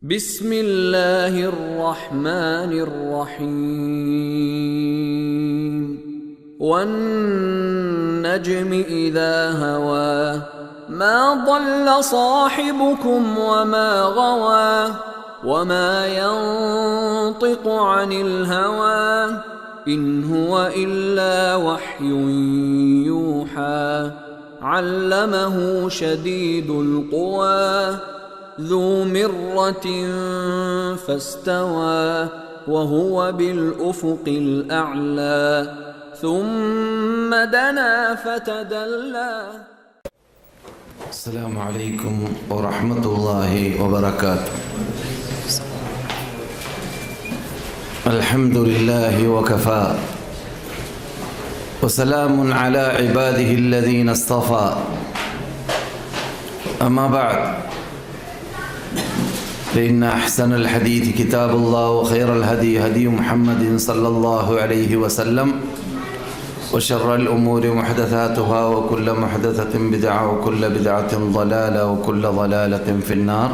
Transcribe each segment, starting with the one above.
بسم الله الرحمن الرحيم والنجم إذا هوى ما ضل صاحبكم وما غوى وما ينطق عن الهوى إن هو إلا وحي يوحى علمه شديد القوى ذو مرة فاستوى وهو بالأفق الأعلى ثم دنا فتدلى. السلام عليكم ورحمة الله وبركاته. الحمد لله وكفى وسلام على عباده الذين اصطفى أما بعد فإن أحسن الحديث كتاب الله وخير الهدي هدي محمد صلى الله عليه وسلم وشر الأمور محدثاتها وكل محدثة بدعة وكل بدعة ضلالة وكل ضلالة في النار.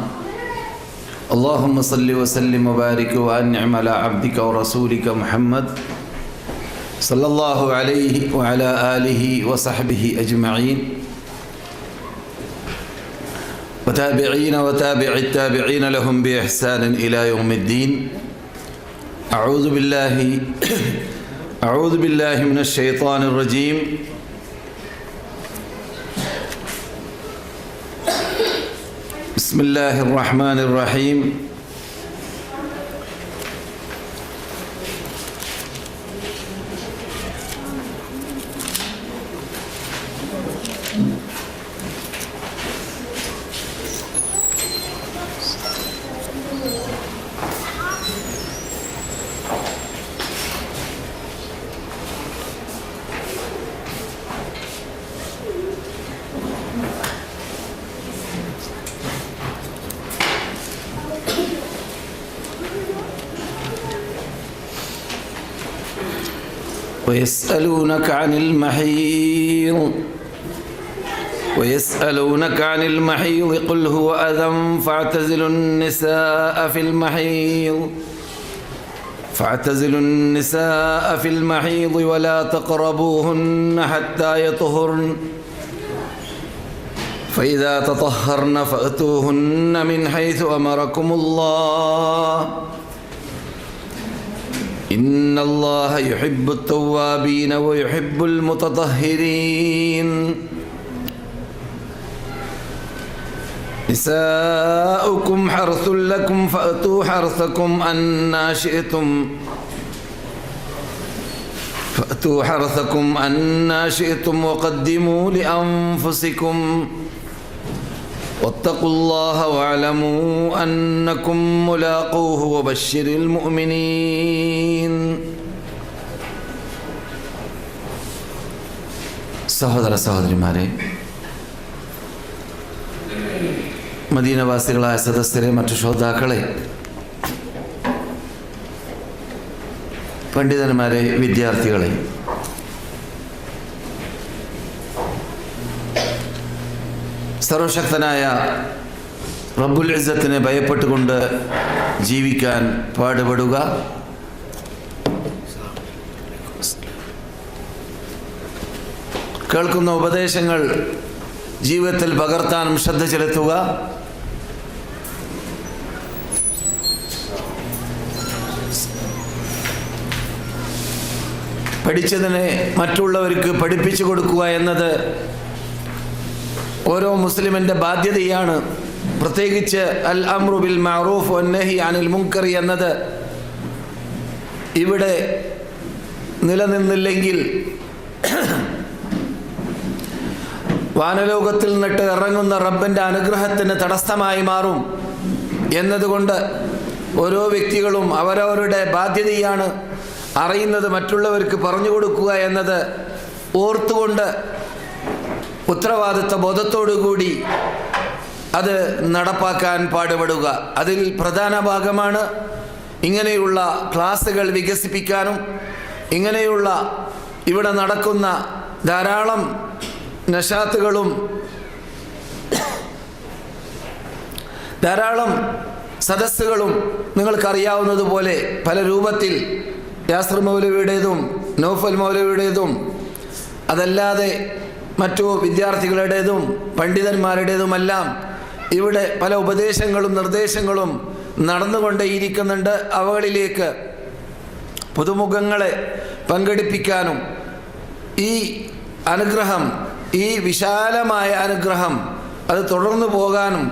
اللهم صل وسلم وبارك وأنعم على عبدك ورسولك محمد صلى الله عليه وعلى آله وصحبه أجمعين وتابعين وتابع التابعين لهم بإحسان إلى يوم الدين. أعوذ بالله من الشيطان الرجيم. بسم الله الرحمن الرحيم. ويسألونك عن المحيض قل هو أذى فاعتزلوا النساء في المحيض ولا تقربوهن حتى يطهرن فإذا تطهرن فأتوهن من حيث أمركم الله إن الله يحب التوابين ويحب المتطهرين. نساؤكم حرث لكم فأتوا حرثكم أنى شئتم وقدموا لأنفسكم واتقوا الله واعلموا أنكم ملاقوه وبشر المؤمنين. സഹോദര സഹോദരിമാരെ, മദീനവാസികളായ സദസ്യരെ, മറ്റു ശ്രോതാക്കളെ, പണ്ഡിതന്മാരെ, വിദ്യാർത്ഥികളെ, സർവശക്തനായ റബ്ബുൽ ഇസ്സത്തിനെ ഭയപ്പെട്ടുകൊണ്ട് ജീവിക്കാൻ പാടുപെടുക. കേൾക്കുന്ന ഉപദേശങ്ങൾ ജീവിതത്തിൽ പകർത്താനും ശ്രദ്ധ ചെലുത്തുക. പഠിച്ചതിനെ മറ്റുള്ളവർക്ക് പഠിപ്പിച്ചു കൊടുക്കുക എന്നത് ഓരോ മുസ്ലിമിൻ്റെ ബാധ്യതയാണ്. പ്രത്യേകിച്ച് അൽ അംറു ബിൽ മഅറൂഫ് വന്നഹി അനിൽ മുൻകർ എന്നത് ഇവിടെ നിലനിന്നില്ലെങ്കിൽ വാനലോകത്തിൽ നിന്നിട്ട് ഇറങ്ങുന്ന റബ്ബിൻ്റെ അനുഗ്രഹത്തിന് തടസ്സമായി മാറും എന്നതുകൊണ്ട് ഓരോ വ്യക്തികളും അവരവരുടെ ബാധ്യതയാണ് അറിയുന്നത് മറ്റുള്ളവർക്ക് പറഞ്ഞു കൊടുക്കുക എന്നത് ഓർത്തുകൊണ്ട് ഉത്തരവാദിത്വ ബോധത്തോടുകൂടി അത് നടപ്പാക്കാൻ പാടുപെടുക. അതിൽ പ്രധാന ഭാഗമാണ് ഇങ്ങനെയുള്ള ക്ലാസുകൾ വികസിപ്പിക്കാനും ഇങ്ങനെയുള്ള ഇവിടെ നടക്കുന്ന ധാരാളം നശാത്തുകളും ധാരാളം സദസ്സുകളും നിങ്ങൾക്കറിയാവുന്നതുപോലെ പല രൂപത്തിൽ യാസിർ മൗലവിയുടേതും നൗഫൽ മൗലവിയുടേതും അതല്ലാതെ മറ്റു വിദ്യാർത്ഥികളുടേതും പണ്ഡിതന്മാരുടേതുമെല്ലാം ഇവിടെ പല ഉപദേശങ്ങളും നിർദ്ദേശങ്ങളും നടന്നുകൊണ്ടേയിരിക്കുന്നുണ്ട്. അവകളിലേക്ക് പുതുമുഖങ്ങളെ പങ്കെടുപ്പിക്കാനും ഈ അനുഗ്രഹം, ഈ വിശാലമായ അനുഗ്രഹം അത് തുടർന്നു പോകാനും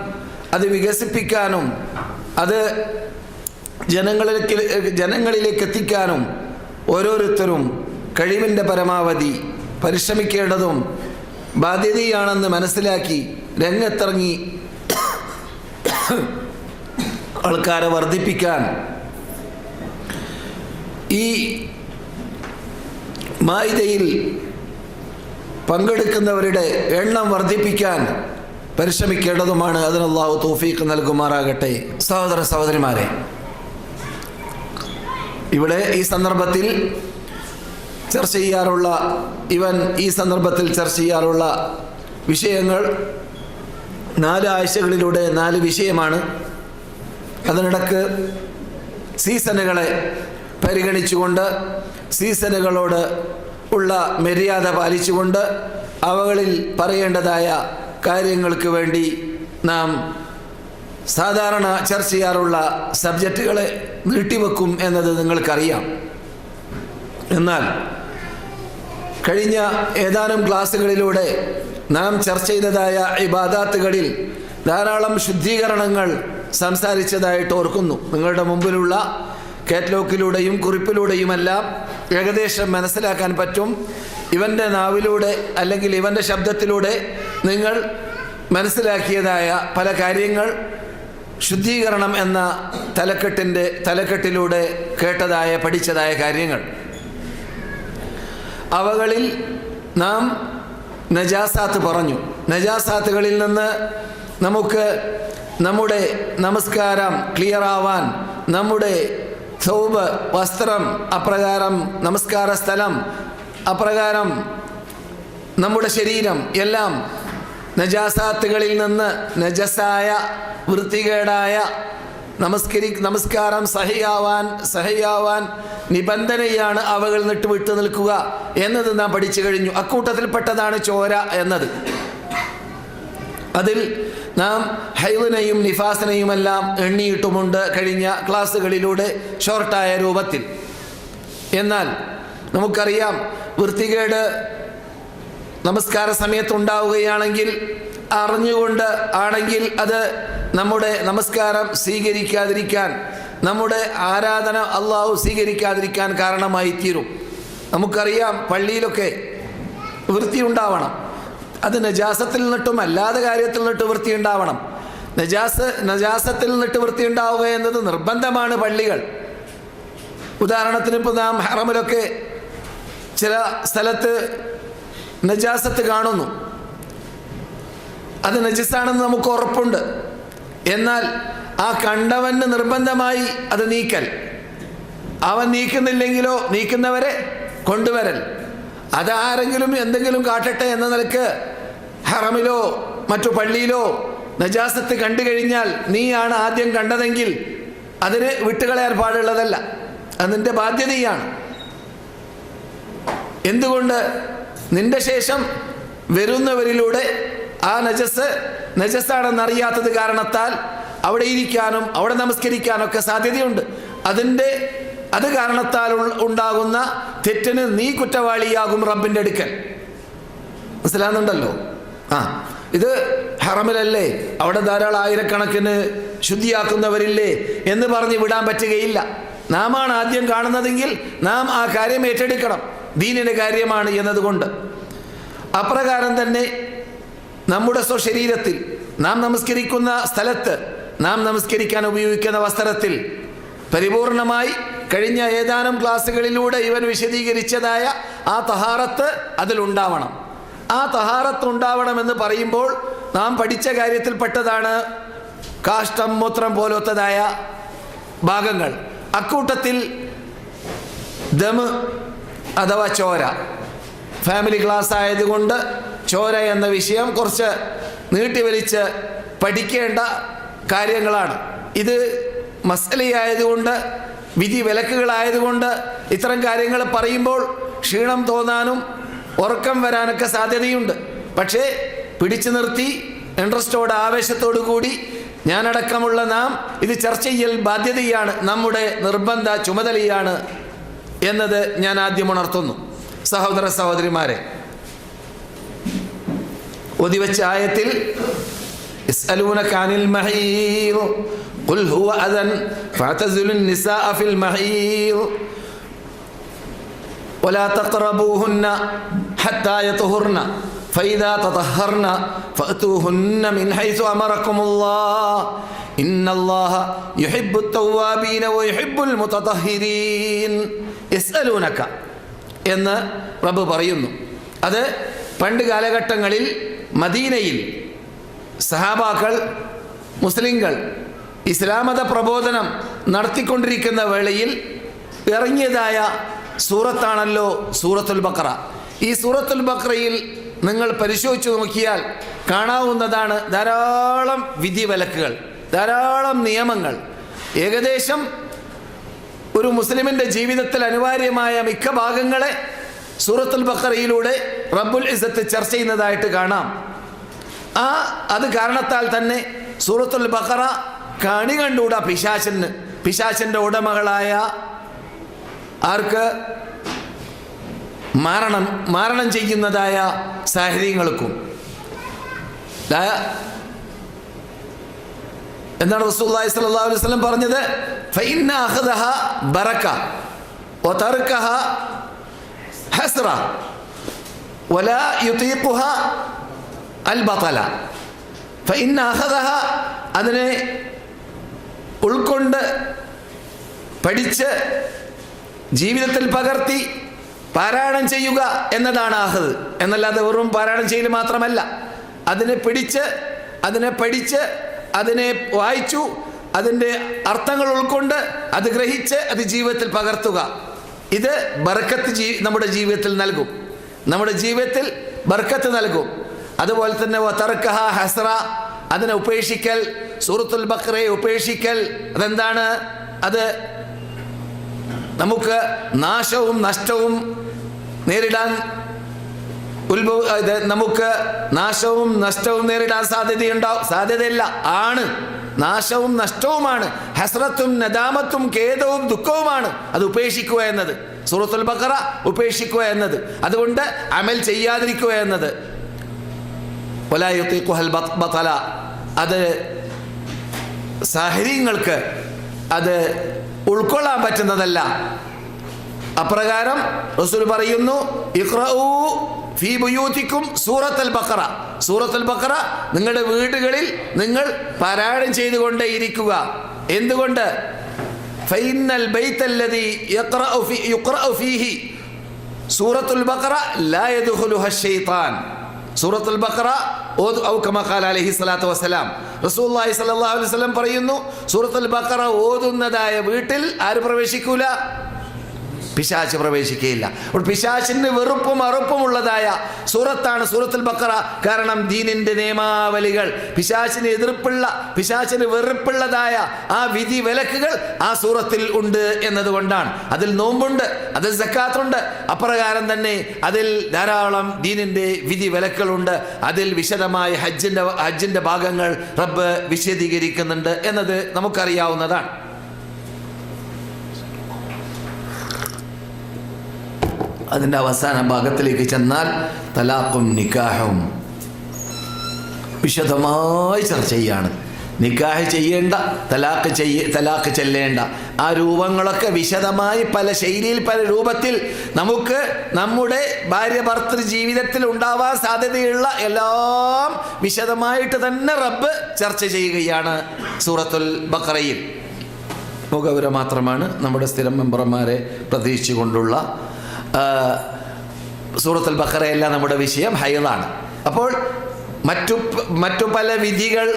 അത് വികസിപ്പിക്കാനും അത് ജനങ്ങളിലേക്ക് എത്തിക്കാനും ഓരോരുത്തരും കഴിവിൻ്റെ പരമാവധി പരിശ്രമിക്കേണ്ടതും ബാധ്യതയാണെന്ന് മനസ്സിലാക്കി രംഗത്തിറങ്ങി ആൾക്കാരെ വർദ്ധിപ്പിക്കാൻ, ഈ മാഇദയിൽ പങ്കെടുക്കുന്നവരുടെ എണ്ണം വർദ്ധിപ്പിക്കാൻ പരിശ്രമിക്കേണ്ടതുമാണ്. അതിന് അല്ലാഹു തൗഫീഖ് നൽകുമാറാകട്ടെ. സഹോദര സഹോദരിമാരെ, ഇവിടെ ഈ സന്ദർഭത്തിൽ ചർച്ച ചെയ്യാറുള്ള വിഷയങ്ങൾ 4 ആഴ്ചകളിലൂടെ 4 വിഷയമാണ്. അതിനിടക്ക് സീസണുകളെ പരിഗണിച്ചുകൊണ്ട്, സീസണുകളോട് ഉള്ള മര്യാദ പാലിച്ചുകൊണ്ട് അവകളിൽ പറയേണ്ടതായ കാര്യങ്ങൾക്ക് വേണ്ടി നാം സാധാരണ ചർച്ച ചെയ്യാറുള്ള സബ്ജക്റ്റുകളെ നീട്ടിവെക്കും എന്നത് നിങ്ങൾക്കറിയാം. എന്നാൽ കഴിഞ്ഞ ഏതാനും ക്ലാസ്സുകളിലൂടെ നാം ചർച്ച ചെയ്തതായ ഇബാദാത്തുകളിൽ ധാരാളം ശുദ്ധീകരണങ്ങൾ സംസാരിച്ചതായിട്ട് ഓർക്കുന്നു. നിങ്ങളുടെ മുമ്പിലുള്ള കാറ്റലോഗിലൂടെയും കുറിപ്പിലൂടെയുമെല്ലാം ഏകദേശം മനസ്സിലാക്കാൻ പറ്റും. ഇവൻ്റെ നാവിലൂടെ അല്ലെങ്കിൽ ഇവൻ്റെ ശബ്ദത്തിലൂടെ നിങ്ങൾ മനസ്സിലാക്കിയതായ പല കാര്യങ്ങൾ ശുദ്ധീകരണം എന്ന തലക്കെട്ടിലൂടെ കേട്ടതായ പഠിച്ചതായ കാര്യങ്ങൾ. അവകളിൽ നാം നജാസാത്ത് പറഞ്ഞു. നജാസാത്തുകളിൽ നിന്ന് നമുക്ക് നമ്മുടെ നമസ്കാരം ക്ലിയർ ആവാൻ, നമ്മുടെ സൗബ് വസ്ത്രം അപ്രകാരം, നമസ്കാര സ്ഥലം അപ്രകാരം, നമ്മുടെ ശരീരം എല്ലാം നജാസാത്തുകളിൽ നിന്ന് നജസായ വൃത്തികേടായ നമസ്കാരം സഹിയാവാൻ നിബന്ധനയാണ് അവകൾ വിട്ടു നിൽക്കുക എന്നത് നാം പഠിച്ചു കഴിഞ്ഞു. അക്കൂട്ടത്തിൽപ്പെട്ടതാണ് ചോര എന്നത്. അതിൽ നാം ഹൈദിനെയും നിഫാസിനെയുമെല്ലാം എണ്ണിയിട്ടുമുണ്ട് കഴിഞ്ഞ ക്ലാസ്സുകളിലൂടെ ഷോർട്ടായ രൂപത്തിൽ. എന്നാൽ നമുക്കറിയാം, വൃത്തികേട് നമസ്കാര സമയത്തുണ്ടാവുകയാണെങ്കിൽ അറിഞ്ഞുകൊണ്ട് ആണെങ്കിൽ അത് നമ്മുടെ നമസ്കാരം സ്വീകരിക്കാതിരിക്കാൻ, നമ്മുടെ ആരാധന അള്ളാഹു സ്വീകരിക്കാതിരിക്കാൻ കാരണമായി തീരും. നമുക്കറിയാം, പള്ളിയിലൊക്കെ വൃത്തി ഉണ്ടാവണം. അത് നജാസത്തിൽ നിന്നിട്ടും അല്ലാതെ കാര്യത്തിൽ നിന്നിട്ട് വൃത്തി ഉണ്ടാവണം. നജാസത്തിൽ നിന്നിട്ട് വൃത്തി ഉണ്ടാവുക എന്നത് നിർബന്ധമാണ്. പള്ളികൾ ഉദാഹരണത്തിന് ഇപ്പോൾ നാം ഹറമിലൊക്കെ ചില സ്ഥലത്ത് നജാസത്ത് കാണുന്നു. അത് നജസാണെന്ന് നമുക്ക് ഉറപ്പുണ്ട്. എന്നാൽ ആ കണ്ടവന് നിർബന്ധമായി അത് നീക്കൽ, അവൻ നീക്കുന്നില്ലെങ്കിലോ നീക്കുന്നവരെ കൊണ്ടുവരൽ, അതാരെങ്കിലും എന്തെങ്കിലും കാട്ടട്ടെ എന്ന നിലക്ക് ഹറമിലോ മറ്റു പള്ളിയിലോ നജാസത്ത് കണ്ടു കഴിഞ്ഞാൽ നീയാണ് ആദ്യം കണ്ടതെങ്കിൽ അതിന് വിട്ടുകളയാൻ പാടുള്ളതല്ല, അതിൻ്റെ ബാധ്യതയാണ്. എന്തുകൊണ്ട്? നിന്റെ ശേഷം വരുന്നവരിലൂടെ ആ നജസ്സാണെന്നറിയാത്തത് കാരണത്താൽ അവിടെ ഇരിക്കാനും അവിടെ നമസ്കരിക്കാനൊക്കെ സാധ്യതയുണ്ട്. അത് കാരണത്താൽ ഉണ്ടാകുന്ന തെറ്റിന് നീ കുറ്റവാളിയാകും റബ്ബിൻ്റെ അടുക്കൽ. മനസ്സിലാകുന്നുണ്ടല്ലോ? ഇത് ഹറമിലല്ലേ, അവിടെ ധാരാളം ആയിരക്കണക്കിന് ശുദ്ധിയാക്കുന്നവരില്ലേ എന്ന് പറഞ്ഞ് വിടാൻ പറ്റുകയില്ല. നാമാണ് ആദ്യം കാണുന്നതെങ്കിൽ നാം ആ കാര്യം ഏറ്റെടുക്കണം. ദീനിൻ്റെ കാര്യമാണ് എന്നതുകൊണ്ട്. അപ്രകാരം തന്നെ നമ്മുടെ സ്വശരീരത്തിൽ നാം നമസ്കരിക്കുന്ന സ്ഥലത്ത്, നാം നമസ്കരിക്കാൻ ഉപയോഗിക്കുന്ന വസ്ത്രത്തിൽ പരിപൂർണമായി കഴിഞ്ഞ ഏതാനും ക്ലാസ്സുകളിലൂടെ ഇവൻ വിശദീകരിച്ചതായ ആ തഹാറത്ത് അതിലുണ്ടാവണം. ആ തഹാറത്ത് ഉണ്ടാവണമെന്ന് പറയുമ്പോൾ നാം പഠിച്ച കാര്യത്തിൽപ്പെട്ടതാണ് കാഷ്ടം, മൂത്രം പോലത്തതായ ഭാഗങ്ങൾ. അക്കൂട്ടത്തിൽ ദമ് അഥവാ ചോര, ഫാമിലി ക്ലാസ് ആയതുകൊണ്ട് ചോര എന്ന വിഷയം കുറച്ച് നീട്ടിവലിച്ച് പഠിക്കേണ്ട കാര്യങ്ങളാണ്. ഇത് മസ്അലയായതുകൊണ്ട്, വിധി വിലക്കുകളായതുകൊണ്ട് ഇത്തരം കാര്യങ്ങൾ പറയുമ്പോൾ ക്ഷീണം തോന്നാനും ഉറക്കം വരാനൊക്കെ സാധ്യതയുണ്ട്. പക്ഷേ പിടിച്ചു നിർത്തി ഇൻട്രസ്റ്റോട്, ആവേശത്തോടു കൂടി ഞാനടക്കമുള്ള നാം ഇത് ചർച്ച ചെയ്യൽ ബാധ്യതയാണ്, നമ്മുടെ നിർബന്ധ ചുമതലയാണ് എന്നത് ഞാൻ ആദ്യം ഉണർത്തുന്നു. സഹോദര സഹോദരിമാരെ, ഓതിവെച്ച ആയത്തിൽ യസ്അലൂനക അനിൽ മഹീദ് ഖുൽ ഹുവ അദൻ ഫഅതസിലുൻ നിസാഅ ഫിൽ മഹീദ് വലാ തഖറബൂഹുന്ന ഹത്താ യത്ഹുർന ഫഇദാ തطهرന ഫഅതൂഹുന്ന മിൻ ഹൈസു അമറകുമുല്ലാഹ് ഇന്നല്ലാഹ യുഹിബ്ബുത് തവ്വാബീന വയുഹിബ്ബുൽ മുതതഹിരീൻ. യസ്അലൂനക എന്ന് റബ്ബ് പറയുന്നു. അത് പണ്ട് കാലഘട്ടങ്ങളിൽ മദീനയിൽ സഹാബാക്കൾ, മുസ്ലിങ്ങൾ ഇസ്ലാമത പ്രബോധനം നടത്തിക്കൊണ്ടിരിക്കുന്ന വേളയിൽ ഇറങ്ങിയതായ സൂറത്താണല്ലോ സൂറത്തുൽ ബഖറ. ഈ സൂറത്തുൽ ബഖറയിൽ നിങ്ങൾ പരിശോധിച്ചു നോക്കിയാൽ കാണാവുന്നതാണ് ധാരാളം വിധിവിലക്കുകൾ, ധാരാളം നിയമങ്ങൾ. ഏകദേശം ഒരു മുസ്ലിമിൻ്റെ ജീവിതത്തിൽ അനിവാര്യമായ മിക്ക ഭാഗങ്ങളെ സൂറത്തുൽ ബഖറയിലൂടെ റബ്ബുൽ ഇസ്സത്ത് ചർച്ച ചെയ്യുന്നതായിട്ട് കാണാം. അത് കാരണത്താൽ തന്നെ സൂറത്തുൽ ബഖറ കണി കണ്ടുകൂടാ പിശാചിൻ്റെ ഉടമകളായ ആർക്ക് മാരണം ചെയ്യുന്നതായ സാഹചര്യങ്ങൾക്കും. എന്താണ് റസൂലുള്ളാഹി സ്വല്ലല്ലാഹു അലൈഹി വസല്ലം പറഞ്ഞത്? ഫഇന്ന അഖദഹ ബറക വതർകഹ ഹസ്റ വലാ യുതീഖുഹ അൽ ബതല. ഫഇന്ന അഖദഹ, അതിനെ ഉൾക്കൊണ്ട് പഠിച്ച് ജീവിതത്തിൽ പകർത്തി പാരായണം ചെയ്യുക എന്നതാണ് അഹദ്. എന്നല്ലാതെ വെറും പാരായണം ചെയ്യൽ മാത്രമല്ല, അതിനെ പിടിച്ച്, അതിനെ പഠിച്ച്, അതിനെ വായിച്ചു, അതിൻ്റെ അർത്ഥങ്ങൾ ഉൾക്കൊണ്ട് അത് ഗ്രഹിച്ച് അത് ജീവിതത്തിൽ പകർത്തുക. ഇത് ബർക്കത്ത് നമ്മുടെ ജീവിതത്തിൽ നൽകും, നമ്മുടെ ജീവിതത്തിൽ ബർക്കത്ത് നൽകും. അതുപോലെ തന്നെ വതർക്കഹ ഹസ്റ, അതിനെ ഉപേക്ഷിക്കൽ, സൂറത്തുൽ ബഖറയെ ഉപേക്ഷിക്കൽ. അതെന്താണ്? അത് നമുക്ക് നാശവും നഷ്ടവും നേരിടാൻ നമുക്ക് നാശവും നഷ്ടവും നേരിടാൻ സാധ്യതയില്ല, ആണ്. നാശവും നഷ്ടവുമാണ്, ഹസ്രത്തും നദാമത്തും ഖേദവും ദുഃഖവുമാണ് അത് ഉപേക്ഷിക്കുക എന്നത്. സൂറത്തുൽ ബഖറ ഉപേക്ഷിക്കുക എന്നത്, അതുകൊണ്ട് അമൽ ചെയ്യാതിരിക്കുക എന്നത്. വലാ യുതീഖുഹൽ ബതല, അത് സാഹചര്യങ്ങൾക്ക് അത് ഉൾക്കൊള്ളാൻ പറ്റുന്നതല്ല. അപ്രകാരം റസൂൽ പറയുന്നു, ഇഖ്റഊ ഫീ ബുയൂതിക്കും സൂറത്തുൽ ബഖറ. സൂറത്തുൽ ബഖറ നിങ്ങളുടെ വീടുകളിൽ നിങ്ങൾ പാരായണം ചെയ്തുകൊണ്ടേയിരിക്കുക. എന്തുകൊണ്ട്? ഫഇന്നൽ ബൈത്തല്ലദീ യുഖ്റഉ ഫീഹി സൂറത്തുൽ ബഖറ ലാ യദ്ഖുലുഹ ശൈത്താൻ. സൂറത്തുൽ ബഖറ ഔ കമാ ഖാല അലൈഹി സ്വലാത്തു വസ്സലാം, റസൂലുള്ളാഹി സ്വല്ലല്ലാഹു അലൈഹി വസല്ലം പറയുന്നു, സൂറത്തുൽ ബഖറ ഓതുന്നതായ വീട്ടിൽ ആര് പ്രവേശിക്കൂല? പിശാച് പ്രവേശിക്കുകയില്ല. അപ്പോൾ പിശാചിന് വെറുപ്പും അറുപ്പുമുള്ളതായ സൂറത്താണ് സൂറത്തുൽ ബഖറ. കാരണം ദീനിൻ്റെ നിയമാവലികൾ, പിശാചിന് എതിർപ്പുള്ള, പിശാചിന് വെറുപ്പുള്ളതായ ആ വിധി വിലക്കുകൾ ആ സൂറത്തിൽ ഉണ്ട് എന്നതുകൊണ്ടാണ്. അതിൽ നോമ്പുണ്ട്, അതിൽ സക്കാത്തുണ്ട്. അപ്രകാരം തന്നെ അതിൽ ധാരാളം ദീനിൻ്റെ വിധി വിലക്കുകളുണ്ട്. അതിൽ വിശദമായ ഹജ്ജിൻ്റെ ഭാഗങ്ങൾ റബ്ബ് വിശദീകരിക്കുന്നുണ്ട് എന്നത് നമുക്കറിയാവുന്നതാണ്. അതിൻ്റെ അവസാന ഭാഗത്തിലേക്ക് ചെന്നാൽ തലാഖും നിക്കാഹും വിശദമായി ചർച്ച ചെയ്യാണ്. നിക്കാഹ് ചെയ്യേണ്ട, തലാഖ് ചെല്ലേണ്ട ആ രൂപങ്ങളൊക്കെ വിശദമായി പല ശൈലിയിൽ, പല രൂപത്തിൽ നമുക്ക് നമ്മുടെ ഭാര്യ ഭർത്തൃ ജീവിതത്തിൽ ഉണ്ടാവാൻ സാധ്യതയുള്ള എല്ലാം വിശദമായിട്ട് തന്നെ റബ്ബ് ചർച്ച ചെയ്യുകയാണ് സൂറത്തുൽ ബഖറയിൽ. മുഖവുര മാത്രമാണ് നമ്മുടെ സ്ഥിരം മെമ്പർമാരെ പ്രതീക്ഷിച്ചുകൊണ്ടുള്ള സൂറത്തുൽ ബഖറയല്ല നമ്മുടെ വിഷയം, ഹൈളാണ്. അപ്പോൾ മറ്റു പല വിധികൾ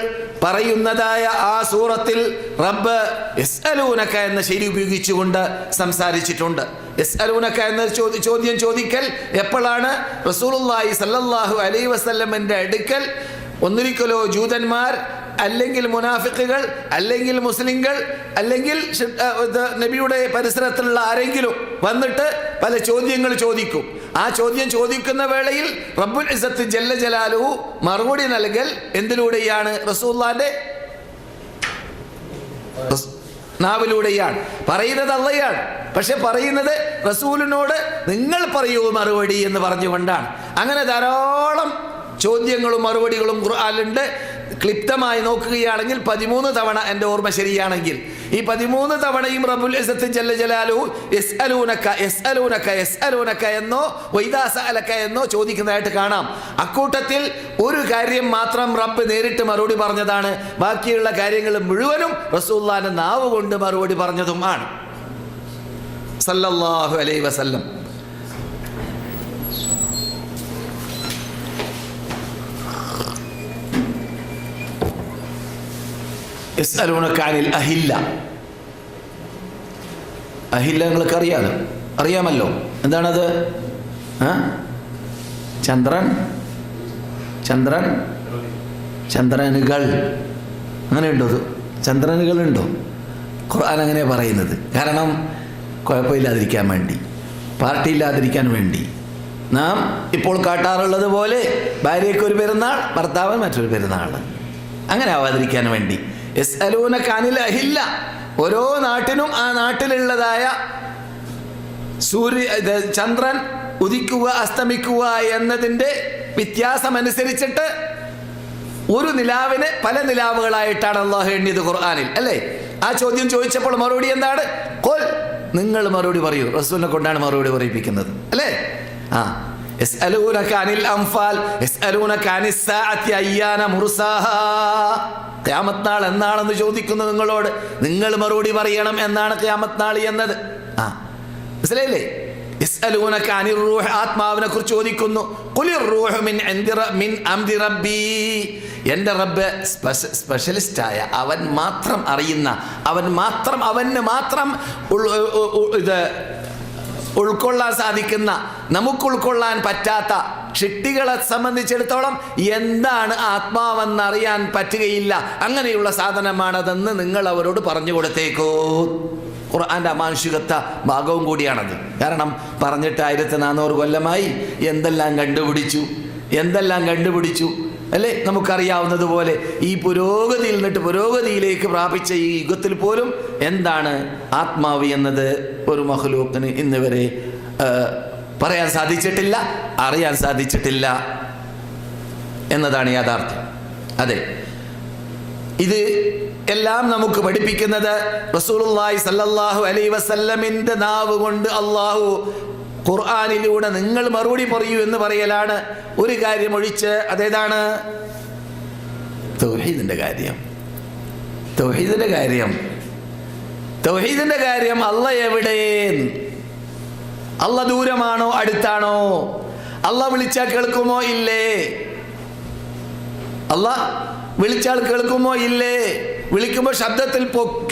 പറയുന്നതായ ആ സൂറത്തിൽ റബ്ബ് യസ്അലൂനക എന്ന ശൈലി ഉപയോഗിച്ചുകൊണ്ട് സംസാരിച്ചിട്ടുണ്ട്. യസ്അലൂനക എന്ന ചോദ്യം ചോദിക്കൽ എപ്പോഴാണ്? റസൂലുള്ളാഹി സ്വല്ലല്ലാഹു അലൈഹി വസല്ലമിൻ്റെ അടുക്കൽ ഒന്നിരിക്കലോ ജൂതന്മാർ അല്ലെങ്കിൽ മുനാഫിക്കുകൾ, അല്ലെങ്കിൽ മുസ്ലിങ്ങൾ, അല്ലെങ്കിൽ നബിയുടെ പരിസരത്തുള്ള ആരെങ്കിലും വന്നിട്ട് പല ചോദ്യങ്ങൾ ചോദിക്കും. ആ ചോദ്യം ചോദിക്കുന്ന വേളയിൽ റബ്ബുൽ ഇസ്സത്ത് ജല്ല ജലാലുഹു മറുപടി നൽകൽ എന്തിലൂടെയാണ്? റസൂലുള്ളാഹിന്റെ നാവിലൂടെയാണ്. പറയുന്നത് അള്ളയാണ്, പക്ഷെ പറയുന്നത് റസൂലിനോട് നിങ്ങൾ പറയൂ മറുപടി എന്ന് പറഞ്ഞുകൊണ്ടാണ്. അങ്ങനെ ധാരാളം ചോദ്യങ്ങളും മറുപടികളും ഖുർആനിലുണ്ട്. ക്ലിപ്തമായി നോക്കുകയാണെങ്കിൽ 13 തവണ, എൻ്റെ ഓർമ്മ ശരിയാണെങ്കിൽ ഈ 13 തവണയും റബ്ബുൽ ഇസ്സത്ത് ജല്ല ജലാലുഹു യസ്അലൂനക യസ്അലൂനക യസ്അലൂനക എന്നോ വഇദാ സഅലക എന്നോ ചോദിക്കുന്നതായിട്ട് കാണാം. അക്കൂട്ടത്തിൽ ഒരു കാര്യം മാത്രം റബ്ബ് നേരിട്ട് മറുപടി പറഞ്ഞതാണ്. ബാക്കിയുള്ള കാര്യങ്ങൾ മുഴുവനും റസൂലുള്ളാഹിന്റെ നാവ് കൊണ്ട് മറുപടി പറഞ്ഞതുമാണ് സല്ലല്ലാഹു അലൈഹി വസല്ലം. യസ്അലൂനക അനിൽ അഹില്ല. അഹില്ല നിങ്ങൾക്ക് അറിയാമല്ലോ. എന്താണത്? ചന്ദ്രനുകൾ അങ്ങനെയുണ്ടോ? ചന്ദ്രനുകളുണ്ടോ? ഖുർആൻ അങ്ങനെ പറയുന്നത്. കാരണം കുഴപ്പമില്ലാതിരിക്കാൻ വേണ്ടി, പാർട്ടി ഇല്ലാതിരിക്കാൻ വേണ്ടി നാം ഇപ്പോൾ കാട്ടാറുള്ളത് പോലെ ഭാര്യയ്ക്കൊരു പെരുന്നാൾ, ഭർത്താവൻ മറ്റൊരു പെരുന്നാൾ, അങ്ങനെ ആവാതിരിക്കാൻ വേണ്ടി. യസ്അലൂനക അനിൽ അഹില്ല. ഓരോ നാട്ടിനും ആ നാട്ടിലുള്ളതായ ചന്ദ്രൻ ഉദിക്കുക അസ്തമിക്കുക എന്നതിൻ്റെ വ്യത്യാസമനുസരിച്ചിട്ട് ഒരു നിലാവിന് പല നിലാവുകളായിട്ടാണ് അള്ളാഹു എണ്ണിയത് ഖുർആനിൽ, അല്ലേ? ആ ചോദ്യം ചോദിച്ചപ്പോൾ മറുപടി എന്താണ്? ഖുൽ, നിങ്ങൾ മറുപടി പറയൂ. റസൂലിനെ കൊണ്ടാണ് മറുപടി പറയിപ്പിക്കുന്നത്, അല്ലേ? യസ്അലൂനക അനിൽ അൻഫാൽ യസ്അലൂനക അനിസ് സാഅത്തി അയ്യാന മുർസാഹാ. ഖിയാമത്ത് നാൾ എന്നാണെന്ന് ചോദിക്കുന്നു നിങ്ങളോട്, നിങ്ങൾ മറുപടി പറയണം എന്നാണ് ഖിയാമത്ത് നാൾ എന്നത്. മനസ്സിലായില്ലേ? യസ്അലൂനക അനിർ റൂഹ്, ആത്മാവിനെ കുറിച്ച് ചോദിക്കുന്നു. ഖുലിർ റൂഹു മിൻ അംരി റബ്ബി. എൻ്റെ റബ്ബ് സ്പെഷ്യലിസ്റ്റായ, അവൻ മാത്രം അറിയുന്ന, അവന് മാത്രം ഉൾക്കൊള്ളാൻ സാധിക്കുന്ന, നമുക്ക് ഉൾക്കൊള്ളാൻ പറ്റാത്ത ഷിട്ടികളെ സംബന്ധിച്ചിടത്തോളം എന്താണ് ആത്മാവെന്നറിയാൻ പറ്റുകയില്ല. അങ്ങനെയുള്ള സാധനമാണതെന്ന് നിങ്ങൾ അവരോട് പറഞ്ഞു കൊടുത്തേക്കോ. ഖുർആൻ്റെ അമാനുഷികത്വ ഭാഗവും കൂടിയാണത്. കാരണം പറഞ്ഞിട്ട് 1400 കൊല്ലമായി എന്തെല്ലാം കണ്ടുപിടിച്ചു, അല്ലേ? നമുക്കറിയാവുന്നതുപോലെ ഈ പുരോഗതിയിൽ നിന്നിട്ട് പുരോഗതിയിലേക്ക് പ്രാപിച്ച ഈ യുഗത്തിൽ പോലും എന്താണ് ആത്മാവ് എന്നത് ഒരു മഖ്ലൂഖിന് ഇന്ന് വരെ പറയാൻ സാധിച്ചിട്ടില്ല, അറിയാൻ സാധിച്ചിട്ടില്ല എന്നതാണ് യാഥാർത്ഥ്യം. അതെ, ഇത് എല്ലാം നമുക്ക് പഠിപ്പിക്കുന്നത് റസൂലുള്ളാഹി സ്വല്ലല്ലാഹു അലൈഹി വസല്ലമിന്റെ നാവ് കൊണ്ട് അള്ളാഹു ഖുർആനിലൂടെ നിങ്ങൾ മറുപടി പറയൂ എന്ന് പറയലാണ്. ഒരു കാര്യം ഒഴിച്ച്, അതേതാണ്? തൗഹീദിന്റെ കാര്യം. അള്ള എവിടെ? അള്ള ദൂരമാണോ അടുത്താണോ? അള്ള വിളിച്ചാൽ കേൾക്കുമോ ഇല്ലേ? അള്ള വിളിച്ചാൽ കേൾക്കുമോ ഇല്ലേ? വിളിക്കുമ്പോൾ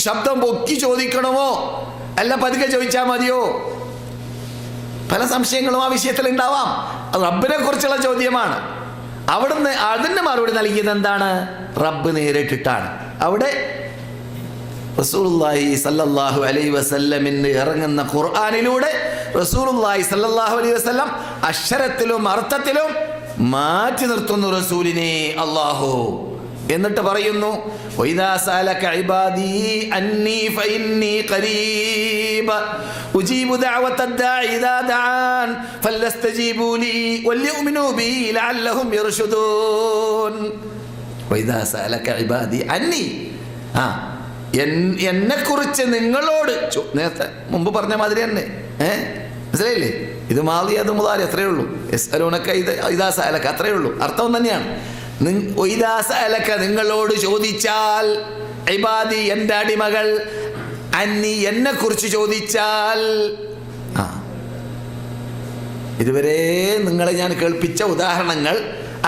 ശബ്ദം പൊക്കി ചോദിക്കണമോ, അല്ല പതുക്കെ ചോദിച്ചാൽ മതിയോ? പല സംശയങ്ങളും ആ വിഷയത്തിൽ ഉണ്ടാവാം. അത് റബ്ബിനെ കുറിച്ചുള്ള ചോദ്യമാണ്. അവിടുന്ന് അതിന് മറുപടി നൽകിയത് എന്താണ്? റബ്ബ് നേരിട്ടിട്ടാണ്. അവിടെ റസൂലുള്ളാഹി സല്ലല്ലാഹു അലൈഹി വസല്ലമിന് ഇറങ്ങുന്ന ഖുർആനിലൂടെ റസൂലുള്ളാഹി സല്ലല്ലാഹു അലൈഹി വസല്ലം അക്ഷരത്തിലും അർത്ഥത്തിലും മാറ്റി നിർത്തുന്നു റസൂലിനെ അല്ലാഹു. എന്നിട്ട് പറയുന്നു, വഇദാ സഅലക ഇബാദി അന്നി ഫഇന്നി ഖരീബ് ഉജീബു ദഅവതദ് ദാഇ ഇദാ ദഅൻ ഫലസ്തജീബു ലി വൽയുമിനു ബി ലഅല്ലഹും യർഷുദൂൻ. വഇദാ സഅലക ഇബാദി അന്നി, എന്നെക്കുറിച്ച് നിങ്ങളോട് നേരത്തെ മുമ്പ് പറഞ്ഞ മാതിരി തന്നെ, മനസ്സിലായില്ലേ? ഇത് മാളി അത് മുതാരി, അത്രയേ ഉള്ളൂ. യസ്അലൂനക ഇദാ സഅലക, അത്രയേ ഉള്ളൂ. അർത്ഥം തന്നെയാണ്. ഇദാ സഅലക, നിങ്ങളോട് ചോദിച്ചാൽ, ഇബാദി എൻ്റെ അടിമകൾ, അന്നി എന്നെക്കുറിച്ച് ചോദിച്ചാൽ. ഇതുവരെ നിങ്ങളെ ഞാൻ കേൾപ്പിച്ച ഉദാഹരണങ്ങൾ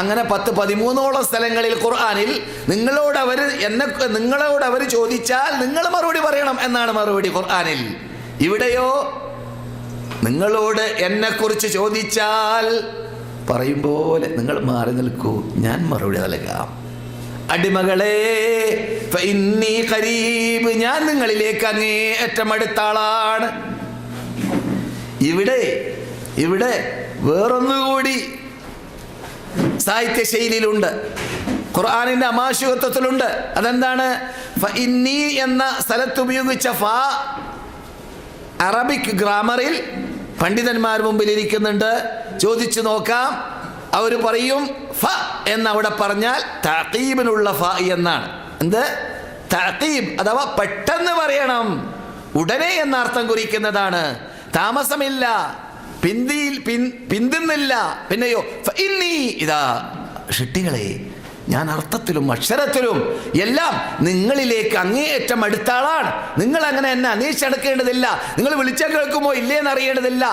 അങ്ങനെ 10-13ഓളം സ്ഥലങ്ങളിൽ ഖുർആനിൽ നിങ്ങളോട് അവർ ചോദിച്ചാൽ നിങ്ങൾ മറുപടി പറയണം എന്നാണ് മറുപടി ഖുർആനിൽ. ഇവിടെയോ നിങ്ങളോട് എന്നെക്കുറിച്ച് ചോദിച്ചാൽ പറയും പോലെ നിങ്ങൾ മാറി നിൽക്കൂ, ഞാൻ മറുപടി നൽകാം. അടിമകളെ ഫഇന്നീ ഖരീബ്, ഞാൻ നിങ്ങളിലേക്ക് അങ്ങേയറ്റം അടുത്ത ആളാണ്. ഇവിടെ വേറൊന്നുകൂടി സാഹിത്യ ശൈലിയിലുണ്ട്, ഖുർആനിന്റെ അമാശുകത്വത്തിലുണ്ട്. അതെന്താണ്? ഫഇന്നീ എന്ന സ്ഥലത്ത് ഉപയോഗിച്ച ഫ അറബിക് ഗ്രാമറിൽ പണ്ഡിതന്മാർ മുമ്പിൽ ഇരിക്കുന്നുണ്ട്. ചോദിച്ചു നോക്കാം. അവർ പറയും ഫ എന്നവിടെ പറഞ്ഞാൽ തഅഖീബിനുള്ള ഫ എന്നാണ്. എന്ത്? തഅഖീബ് അഥവാ പെട്ടെന്ന് പറയണം, ഉടനെ എന്ന അർത്ഥം കുറിക്കുന്നതാണ്. താമസമില്ല, പിന്തുന്നില്ല. പിന്നെയോ ഫഇന്നീ, ഇതാ ഷിട്ടികളെ, ഞാൻ അർത്ഥത്തിലും അക്ഷരത്തിലും എല്ലാം നിങ്ങളിലേക്ക് അങ്ങേയറ്റം അടുത്ത ആളാണ്. നിങ്ങൾ അങ്ങനെ എന്നെ അന്വേഷിച്ചെടുക്കേണ്ടതില്ല. നിങ്ങൾ വിളിച്ചാൽ കേൾക്കുമോ ഇല്ലേന്ന് അറിയേണ്ടതില്ല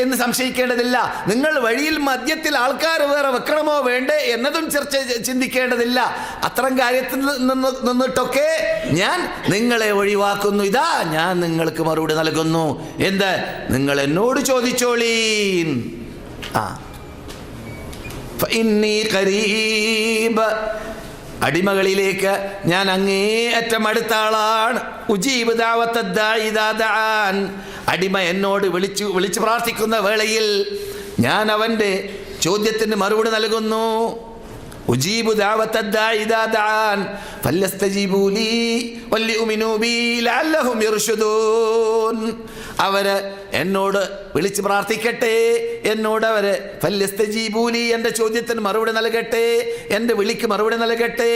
എന്ന് സംശയിക്കേണ്ടതില്ല. നിങ്ങൾ വഴിയിൽ മധ്യത്തിൽ ആൾക്കാർ വേറെ വെക്കണമോ വേണ്ടേ എന്നതും ചിന്തിക്കേണ്ടതില്ല. അത്തരം കാര്യത്തിൽ നിന്നിട്ടൊക്കെ ഞാൻ നിങ്ങളെ ഒഴിവാക്കുന്നു. ഇതാ ഞാൻ നിങ്ങൾക്ക് മറുപടി നൽകുന്നു. എന്ത്? നിങ്ങൾ എന്നോട് ചോദിച്ചോളീൻ. ഫഇന്നീ ഖരീബ്, അടിമകളിലേക്ക് ഞാൻ അങ്ങേയറ്റം അടുത്ത ആളാണ്. ഉജീബ് ദഅവത്തദ് ദാഇ ഇദാ ദഅാൻ, അടിമ എന്നോട് വിളിച്ചു പ്രാർത്ഥിക്കുന്ന വേളയിൽ ഞാൻ അവൻ്റെ ചോദ്യത്തിന് മറുപടി നൽകുന്നു. ഉജീബു ദഅവത്തദ് ദാഇ ഇദാ ദഅാൻ ഫല്യസ്തജീബൂ ലീ വല്യുമിനൂ ബി ലഅല്ലഹും യർശുദൂൻ. അവർ എന്നോട് വിളിച്ച് പ്രാർത്ഥിക്കട്ടെ, അവർ ഫല്യസ്തജീബൂ ലീ, എൻ്റെ ചോദ്യത്തിന് മറുപടി നൽകട്ടെ, എൻ്റെ വിളിക്ക് മറുപടി നൽകട്ടെ,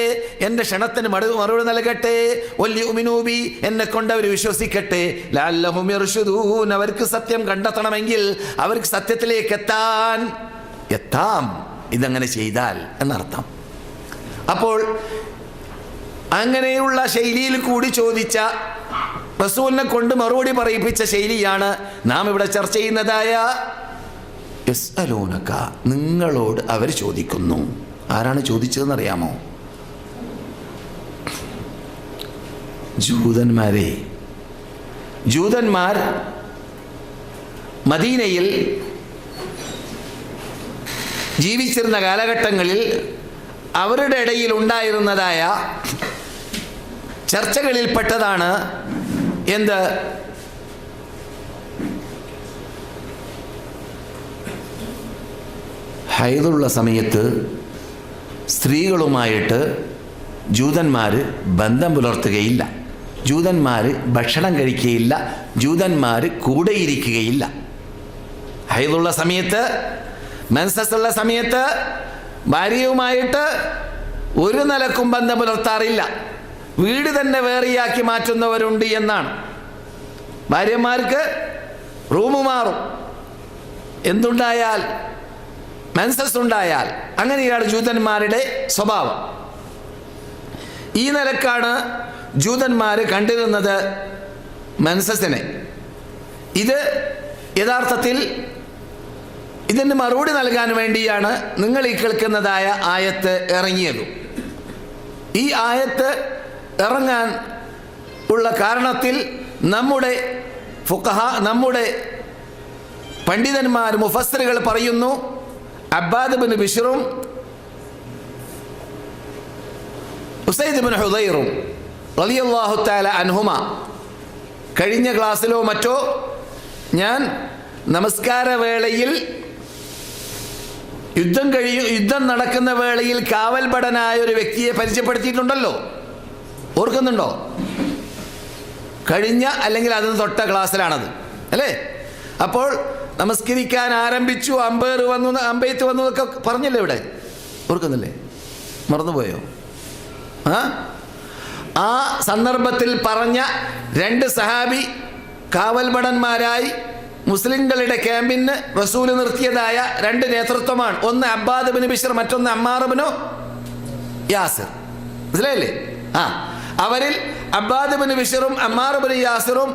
എൻ്റെ ക്ഷണത്തിന് മറുപടി നൽകട്ടെ. വല്യുമിനൂ ബി, എന്നെ കൊണ്ട് അവർ വിശ്വസിക്കട്ടെ. ലഅല്ലഹും യർശുദൂൻ, അവർക്ക് സത്യം കണ്ടെത്തണമെങ്കിൽ, അവർക്ക് സത്യത്തിലേക്ക് എത്താം ഇതങ്ങനെ ചെയ്താൽ എന്നർത്ഥം. അപ്പോൾ അങ്ങനെയുള്ള ശൈലിയിൽ കൂടി ചോദിച്ച, റസൂലിനെ കൊണ്ട് മറുപടി പറയിപ്പിച്ച ശൈലിയാണ് നാം ഇവിടെ ചർച്ച ചെയ്യുന്നതായ യസ്അലൂനക, നിങ്ങളോട് അവർ ചോദിക്കുന്നു. ആരാണ് ചോദിച്ചതെന്നറിയാമോ? ജൂതന്മാർ മദീനയിൽ ജീവിച്ചിരുന്ന കാലഘട്ടങ്ങളിൽ അവരുടെ ഇടയിൽ ഉണ്ടായിരുന്നതായ ചർച്ചകളിൽപ്പെട്ടതാണ് എന്ത്? ഹൈദുള്ള സമയത്ത് സ്ത്രീകളുമായിട്ട് ജൂതന്മാർ ബന്ധം പുലർത്തുകയില്ല, ജൂതന്മാർ ഭക്ഷണം കഴിക്കുകയില്ല, ജൂതന്മാർ കൂടെയിരിക്കുകയില്ല. ഹൈദുള്ള സമയത്ത്, മെൻസസുള്ള സമയത്ത് ഭാര്യയുമായിട്ട് ഒരു നിലക്കും ബന്ധം പുലർത്താറില്ല. വീട് തന്നെ വേറെയാക്കി മാറ്റുന്നവരുണ്ട് എന്നാണ്. ഭാര്യമാർക്ക് റൂം മാറും എന്തുണ്ടായാൽ, മെൻസസ് ഉണ്ടായാൽ. അങ്ങനെയാണ് ജൂതന്മാരുടെ സ്വഭാവം. ഈ നിലക്കാണ് ജൂതന്മാർ കണ്ടിരുന്നത് മെൻസസിനെ. ഇത് യഥാർത്ഥത്തിൽ ഇതിന് മറുപടി നൽകാൻ വേണ്ടിയാണ് നിങ്ങൾ ഈ കേൾക്കുന്നതായ ആയത്ത് ഇറങ്ങിയത്. ഈ ആയത്ത് ഇറങ്ങാൻ ഉള്ള കാരണത്തിൽ നമ്മുടെ നമ്മുടെ പണ്ഡിതന്മാർ മുഫസ്സിറുകൾ പറയുന്നു, അബ്ബാദ് ബിൻ ബിശ്റും ഉസൈദ് ബിൻ ഹുദൈറും റളിയല്ലാഹു തആല അൻഹുമ, കഴിഞ്ഞ ക്ലാസ്സിലോ മറ്റോ ഞാൻ നമസ്കാര വേളയിൽ യുദ്ധം നടക്കുന്ന വേളയിൽ കാവൽഭടനായ ഒരു വ്യക്തിയെ പരിചയപ്പെടുത്തിയിട്ടുണ്ടല്ലോ, ഓർക്കുന്നുണ്ടോ? കഴിഞ്ഞ അല്ലെങ്കിൽ അതിന് തൊട്ട ക്ലാസ്സിലാണത് അല്ലേ? അപ്പോൾ നമസ്കരിക്കാൻ ആരംഭിച്ചു, അമ്പെയ്ത്ത് വന്നു എന്നൊക്കെ പറഞ്ഞല്ലേ ഇവിടെ, ഓർക്കുന്നില്ലേ? മറന്നുപോയോ? ആ സന്ദർഭത്തിൽ പറഞ്ഞ രണ്ട് സഹാബി കാവൽഭടന്മാരായി മുസ്ലിങ്ങളുടെ ക്യാമ്പിന് റസൂല് നിർത്തിയതായ രണ്ട് നേതൃത്വമാണ്. ഒന്ന് അബ്ബാദ് ബിൻ ബിശ്ർ, മറ്റൊന്ന് അമ്മാർ ബിൻ യാസിർ. മനസ്സിലായില്ലേ? അവരിൽ അബ്ബാദ് ബിൻ ബിശ്റും അമ്മാർ ബിൻ യാസിറും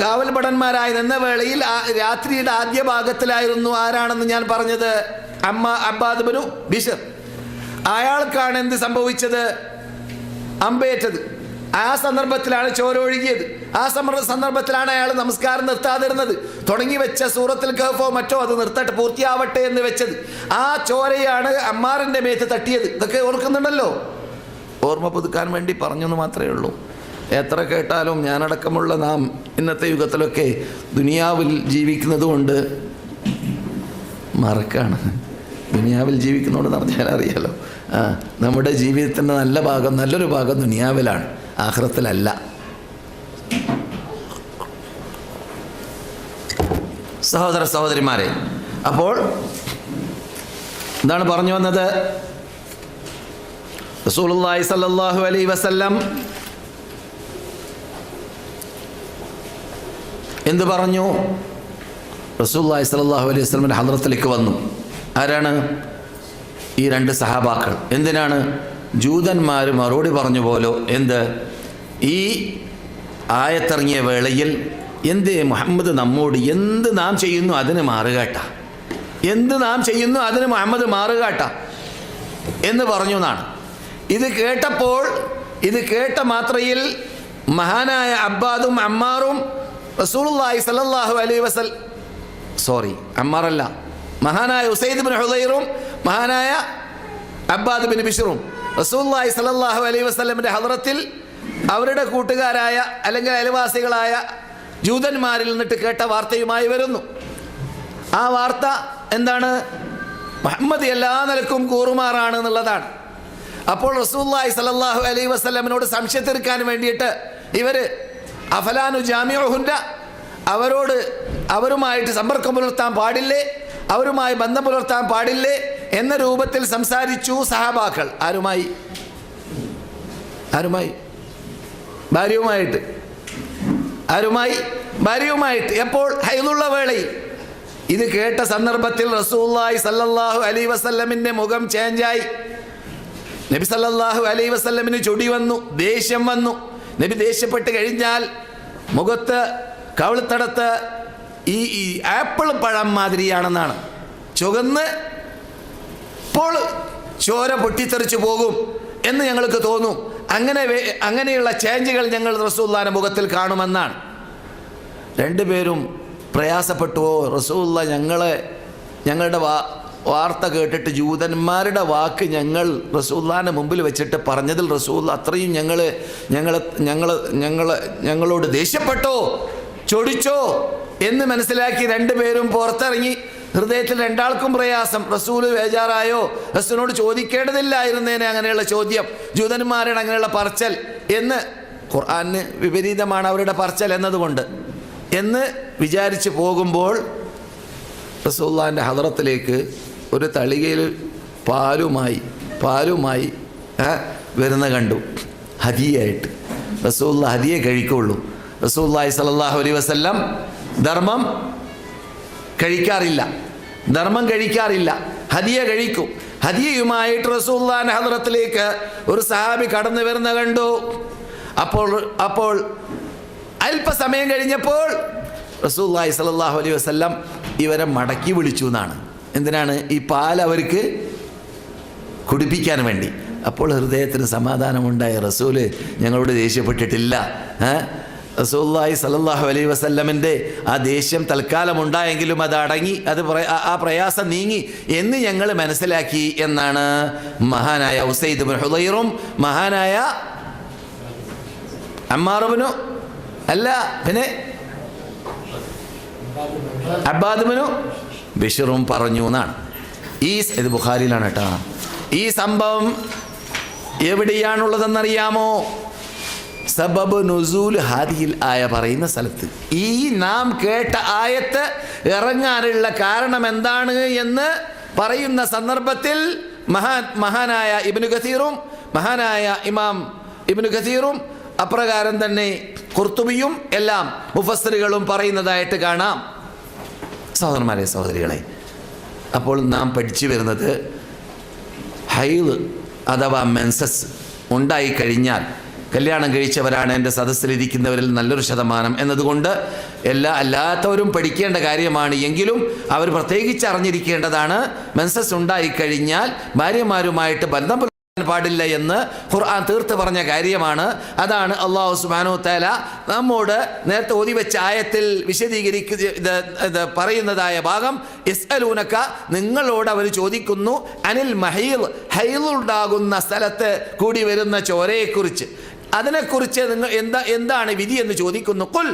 കാവൽഭടന്മാരായി നിന്ന വേളയിൽ രാത്രിയുടെ ആദ്യ ഭാഗത്തിലായിരുന്നു ആരാണെന്ന് ഞാൻ പറഞ്ഞത്, അബ്ബാദ് ബിൻ ബിശ്ർ. അയാൾക്കാണ് എന്ത് സംഭവിച്ചത്? അമ്പേറ്റത്. ആ സന്ദർഭത്തിലാണ് ചോരൊഴുകിയത്. ആ സന്ദർഭത്തിലാണ് അയാൾ നമസ്കാരം നിർത്താതിരുന്നത്. തുടങ്ങി വെച്ച സൂറത്തുൽ കഹ്ഫോ മറ്റോ അത് നിർത്തട്ടെ, പൂർത്തിയാവട്ടെ എന്ന് വെച്ചത്. ആ ചോരയാണ് അമ്മാറിന്റെ മേത്ത് തട്ടിയത്. ഇതൊക്കെ ഓർക്കുന്നുണ്ടല്ലോ. ഓർമ്മ പുതുക്കാൻ വേണ്ടി പറഞ്ഞെന്ന് മാത്രമേ ഉള്ളൂ. എത്ര കേട്ടാലും ഞാനടക്കമുള്ള നാം ഇന്നത്തെ യുഗത്തിലൊക്കെ ദുനിയാവിൽ ജീവിക്കുന്നത് കൊണ്ട് മറക്കാണ്. ദുനിയാവിൽ ജീവിക്കുന്നതുകൊണ്ട് പറഞ്ഞാൽ അറിയാലോ, നമ്മുടെ ജീവിതത്തിൻ്റെ നല്ല ഭാഗം, നല്ലൊരു ഭാഗം ദുനിയാവിലാണ്, ആഖിറത്തിലല്ല. സഹോദര സഹോദരിമാരെ, അപ്പോൾ എന്താണ് പറഞ്ഞു വന്നത്? റസൂലുള്ളാഹി സ്വല്ലല്ലാഹു അലൈഹി വസല്ലം എന്ത് പറഞ്ഞു? റസൂലുള്ളാഹി സ്വല്ലല്ലാഹു അലൈഹി വസല്ലമിൻ്റെ ഹദ്റത്തിലേക്ക് വന്നു. ആരാണ്? ഈ രണ്ട് സഹാബാക്കൾ. എന്തിനാണ്? ജൂതന്മാർ മറുപടി പറഞ്ഞു പോലോ. എന്ത്? ഈ ആയത്തിറങ്ങിയ വേളയിൽ എന്ത് മുഹമ്മദ് നമ്മോട് എന്ത് നാം ചെയ്യുന്നു അതിന് മാറുകാട്ട, എന്ത് നാം ചെയ്യുന്നു അതിന് മുഹമ്മദ് മാറുകാട്ട എന്ന് പറഞ്ഞു എന്നാണ്. ഇത് കേട്ട മാത്രയിൽ മഹാനായ അബ്ബാദും അമ്മാറും റസൂലുള്ളാഹി സ്വല്ലല്ലാഹു അലൈഹി വസല്ലം, അമ്മാറല്ല, മഹാനായ ഉസൈദ് ബിൻ ഹുദൈറും മഹാനായ അബ്ബാദ് ബിൻ ബിശ്റും റസൂലുള്ളാഹി സ്വല്ലല്ലാഹു അലൈഹി വസല്ലമിൻ്റെ ഹദ്റത്തിൽ അവരുടെ കൂട്ടുകാരായ അല്ലെങ്കിൽ അയൽവാസികളായ ജൂതന്മാരിൽ നിന്നിട്ട് കേട്ട വാർത്തയുമായി വരുന്നു. ആ വാർത്ത എന്താണ്? മുഹമ്മദ് എല്ലാ നിലക്കും കൂറുമാറാണ് എന്നുള്ളതാണ്. അപ്പോൾ റസൂലുള്ളാഹി സ്വല്ലല്ലാഹു അലൈഹി വസല്ലമിനോട് സംശയം തീർക്കാൻ വേണ്ടിയിട്ട് ഇവർ അഫലാനു ജാമിഉഹുന്ന, അവരുമായിട്ട് സമ്പർക്കം പുലർത്താൻ പാടില്ലേ, അവരുമായി ബന്ധം പുലർത്താൻ പാടില്ലേ എന്ന രൂപത്തിൽ സംസാരിച്ചു സഹാബാക്കൾ. ആരുമായി? ഭാര്യയുമായിട്ട്. എപ്പോൾ? ഹൈദുള്ള വേളയിൽ. ഇത് കേട്ട സന്ദർഭത്തിൽ റസൂലുള്ളാഹി സ്വല്ലല്ലാഹു അലൈഹി വസല്ലമിൻ്റെ മുഖം ചേഞ്ചായി. നബി സല്ലല്ലാഹു അലൈഹി വസല്ലമിന് ചൊടി വന്നു, ദേഷ്യം വന്നു. നബി ദേഷ്യപ്പെട്ട് കഴിഞ്ഞാൽ മുഖത്ത് കവിളിത്തടത്ത് ഈ ആപ്പിൾ പഴം മാതിരിയാണെന്നാണ്, ചുവന്ന് ഇപ്പോൾ ചോര പൊട്ടിത്തെറിച്ചു പോകും എന്ന് ഞങ്ങൾക്ക് തോന്നും. അങ്ങനെയുള്ള ചേഞ്ചുകൾ ഞങ്ങൾ റസൂലുള്ളാഹിന്റെ മുഖത്തിൽ കാണുമെന്നാണ്. രണ്ടുപേരും പ്രയാസപ്പെട്ടുവോ? റസൂലുള്ളാഹി ഞങ്ങളുടെ വാർത്ത കേട്ടിട്ട് ജൂതന്മാരുടെ വാക്ക് ഞങ്ങൾ റസൂലുള്ളാഹിന്റെ മുമ്പിൽ വെച്ചിട്ട് പറഞ്ഞതിൽ റസൂലുള്ളാഹി അത്രയും ഞങ്ങളോട് ദേഷ്യപ്പെട്ടോ, ചൊടിച്ചോ എന്ന് മനസ്സിലാക്കി രണ്ടുപേരും പുറത്തിറങ്ങി. ഹൃദയത്തിൽ രണ്ടാൾക്കും പ്രയാസം. റസൂല് ബേജാറായോ? റസൂലിനോട് ചോദിക്കേണ്ടതില്ലായിരുന്നേനെ അങ്ങനെയുള്ള ചോദ്യം, ജൂതന്മാരുടെ അങ്ങനെയുള്ള പറച്ചൽ എന്ന്. ഖുർആന് വിപരീതമാണ് അവരുടെ പറച്ചൽ എന്നതുകൊണ്ട് എന്ന് വിചാരിച്ച് പോകുമ്പോൾ റസൂലുള്ളാഹിന്റെ ഹദ്റത്തിലേക്ക് ഒരു തളികയിൽ പാലുമായി വരുന്ന കണ്ടു, ഹദിയായിട്ട്. റസൂലുള്ളാഹി ഹദിയെ കഴിക്കുള്ളൂ. റസൂലുള്ളാഹി സ്വല്ലല്ലാഹു അലൈഹി വസല്ലം ധർമ്മം കഴിക്കാറില്ല, ഹദിയ കഴിക്കും. ഹദിയയുമായിട്ട് റസൂലുള്ളാഹിന്റെ ഹദ്റത്തിലേക്ക് ഒരു സഹാബി കടന്നു വരുന്ന കണ്ടു. അപ്പോൾ അല്പസമയം കഴിഞ്ഞപ്പോൾ റസൂലുള്ളാഹി സ്വല്ലല്ലാഹു അലൈഹി വസല്ലം ഇവരെ മടക്കി വിളിച്ചു എന്നാണ്. എന്തിനാണ്? ഈ പാൽ അവർക്ക് കുടിപ്പിക്കാൻ വേണ്ടി. അപ്പോൾ ഹൃദയത്തിന് സമാധാനമുണ്ടായ റസൂല് ഞങ്ങളോട് ദേഷ്യപ്പെട്ടിട്ടില്ല. റസൂലുള്ളാഹി സ്വല്ലല്ലാഹു അലൈഹി വസല്ലമിൻ്റെ ആ ദേഷ്യം തൽക്കാലം ഉണ്ടായെങ്കിലും അത് അടങ്ങി, ആ പ്രയാസം നീങ്ങി എന്ന് ഞങ്ങൾ മനസ്സിലാക്കി എന്നാണ് മഹാനായ ഉസൈദ് ബിൻ ഹുദൈറും മഹാനായ അമ്മാറുബിനു പിന്നെ അബ്ബാദ് ബിൻ ബിശ്റും പറഞ്ഞു എന്നാണ്. ഇത് ബുഖാരിയിലാണ് കേട്ടോ. ഈ സംഭവം എവിടെയാണുള്ളതെന്നറിയാമോ? സബബ് നുസൂൽ ഹാദിഹിൽ ആയ പറയുന്ന സ്ഥലത്ത്. ഈ നാം കേട്ട ആയത്ത് ഇറങ്ങാനുള്ള കാരണം എന്താണ് എന്ന് പറയുന്ന സന്ദർഭത്തിൽ മഹാനായ ഇബ്നു കസീറും മഹാനായ ഇമാം ഇബ്നു കസീറും അപ്രകാരം തന്നെ ഖുർത്തുബിയും എല്ലാം മുഫസ്സിറുകളും പറയുന്നതായിട്ട് കാണാം. സഹോദരന്മാരെ, സഹോദരികളെ, അപ്പോൾ നാം പഠിച്ചു വരുന്നത് ഹൈദ് അഥവാ മെൻസസ് ഉണ്ടായിക്കഴിഞ്ഞാൽ, കല്യാണം കഴിച്ചവരാണ് എൻ്റെ സദസ്സിലിരിക്കുന്നവരിൽ നല്ലൊരു ശതമാനം എന്നതുകൊണ്ട് അല്ലാത്തവരും പഠിക്കേണ്ട കാര്യമാണ്. എങ്കിലും അവർ പ്രത്യേകിച്ച് അറിഞ്ഞിരിക്കേണ്ടതാണ്. മെൻസസ് ഉണ്ടായിക്കഴിഞ്ഞാൽ ഭാര്യമാരുമായിട്ട് ബന്ധം പാടില്ല എന്ന് ഖുർആൻ തീർത്ത് പറഞ്ഞ കാര്യമാണ്. അതാണ് അല്ലാഹു സുബ്ഹാനഹു തആല നമ്മോട് നേരത്തെ ഓതി വെച്ച ആയത്തിൽ വിശദീകരിക്കുന്നത് പറയുന്നതായ ഭാഗം. യസ്അലൂനക, നിങ്ങളോട് അവർ ചോദിക്കുന്നു, അനിൽ മഹീൽ, ഹൈലുണ്ടാകുന്ന സ്ഥലത്ത് കൂടി വരുന്ന ചോരയെക്കുറിച്ച്, അതിനെക്കുറിച്ച് നിങ്ങൾ എന്താണ് വിധി എന്ന് ചോദിക്കുന്നു. ഖുൽ,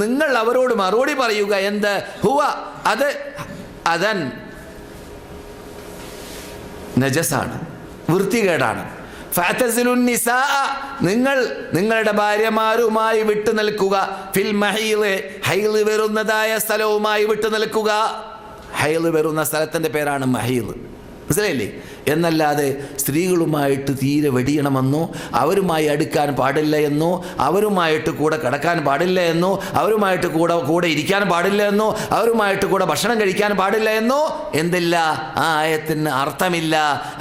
നിങ്ങൾ അവരോട് മറുപടി പറയുക, എന്ത്? ഹുവ, അത് അദൻ, നജസാണ്, വൃത്തികേടാണ്. ഫഅതസിലുൻ നിസാ, നിങ്ങൾ നിങ്ങളുടെ ഭാര്യമാരുമായി വിട്ടു നിൽക്കുക. ഫിൽ മഹീൽ, ഹൈൽ വരുന്നതായ സ്ഥലവുമായി വിട്ടു നിൽക്കുക. ഹൈൽ വരുന്ന സ്ഥലത്തിൻ്റെ പേരാണ് മഹീൽ, മനസ്സിലായില്ലേ? എന്നല്ലാതെ സ്ത്രീകളുമായിട്ട് തീരെ വെടിയണമെന്നോ അവരുമായി അടുക്കാൻ പാടില്ല എന്നോ അവരുമായിട്ട് കൂടെ കിടക്കാൻ പാടില്ല എന്നോ അവരുമായിട്ട് കൂടെ ഇരിക്കാൻ പാടില്ല എന്നോ അവരുമായിട്ട് കൂടെ ഭക്ഷണം കഴിക്കാൻ പാടില്ല എന്നോ എന്തില്ല, ആ ആയത്തിന് അർത്ഥമില്ല.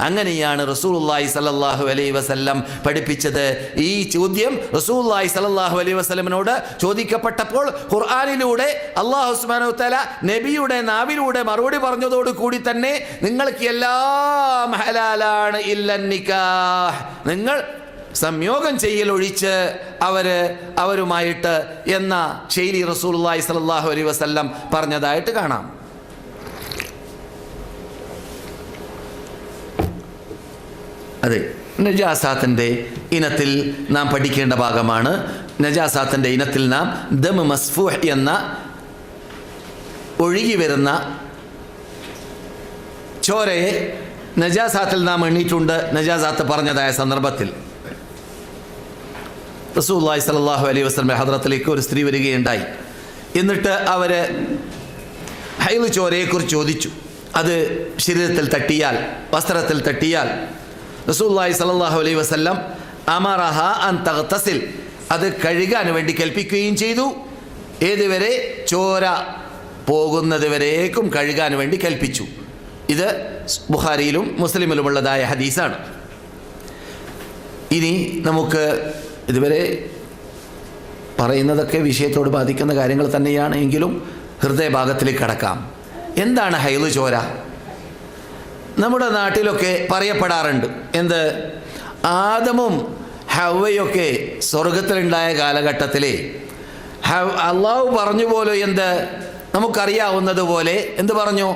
അങ്ങനെയാണ് റസൂലുള്ളാഹി സ്വല്ലല്ലാഹു അലൈഹി വസല്ലം പഠിപ്പിച്ചത്. ഈ ചോദ്യം റസൂലുള്ളാഹി സ്വല്ലല്ലാഹു അലൈഹി വസല്ലമിനോട് ചോദിക്കപ്പെട്ടപ്പോൾ ഖുർആനിലൂടെ അല്ലാഹു സുബ്ഹാനഹു വ തആല നബിയുടെ നാവിലൂടെ മറുപടി പറഞ്ഞതോട് കൂടി തന്നെ നിങ്ങൾക്ക് എല്ലാം ഹലാലാണ് ഇല്ല നിക്കാഹ്, നിങ്ങൾ സംയോഗം ചെയ്യലൊഴിച്ച് അവരുമായിട്ട് എന്ന ശൈലി റസൂലുള്ളാഹി സ്വല്ലല്ലാഹു അലൈഹി വസല്ലം പറഞ്ഞതായിട്ട് കാണാം. അതെ, നജാസാത്തിൻ്റെ ഇനത്തിൽ നാം പഠിക്കേണ്ട ഭാഗമാണ്. നജാസാത്തിൻ്റെ ഇനത്തിൽ നാം ദം മസ്ഫൂഹ് എന്ന ഒഴുകി വരുന്ന ചോരയെ നജാസാത്തിൽ നാം എണ്ണീട്ടുണ്ട്. നജാസാത്ത് പറഞ്ഞതായ സന്ദർഭത്തിൽ റസൂലുള്ളാഹി സ്വല്ലല്ലാഹു അലൈഹി വസല്ലം ഹദ്റത്തിലേക്ക് ഒരു സ്ത്രീ വരികയുണ്ടായി. എന്നിട്ട് അവർ ഹൈദ് ചോരയെക്കുറിച്ച് ചോദിച്ചു. അത് ശരീരത്തിൽ തട്ടിയാൽ, വസ്ത്രത്തിൽ തട്ടിയാൽ റസൂലുള്ളാഹി സ്വല്ലല്ലാഹു അലൈഹി വസല്ലം അമറഹ അൻ തഗ്തസിൽ, അത് കഴുകാൻ വേണ്ടി കൽപ്പിക്കുകയും ചെയ്തു. ഏതുവരെ? ചോര പോകുന്നത് വരേക്കും കഴുകാൻ വേണ്ടി കൽപ്പിച്ചു. ഇത് ബുഖാരിയിലും മുസ്ലിമിലുമുള്ളതായ ഹദീസാണ്. ഇനി നമുക്ക് ഇതുവരെ പറയുന്നതൊക്കെ വിഷയത്തോട് ബാധിക്കുന്ന കാര്യങ്ങൾ തന്നെയാണ്, എങ്കിലും ഹൃദയഭാഗത്തിലേക്ക് കടക്കാം. എന്താണ് ഹൈദ് ചോര? നമ്മുടെ നാട്ടിലൊക്കെ പറയപ്പെടാറുണ്ട്, എന്ത്? ആദമും ഹവ്വയൊക്കെ സ്വർഗത്തിലുണ്ടായ കാലഘട്ടത്തിൽ അള്ളാഹു പറഞ്ഞു പോലെ, എന്ത്? നമുക്കറിയാവുന്നതുപോലെ എന്ത് പറഞ്ഞു?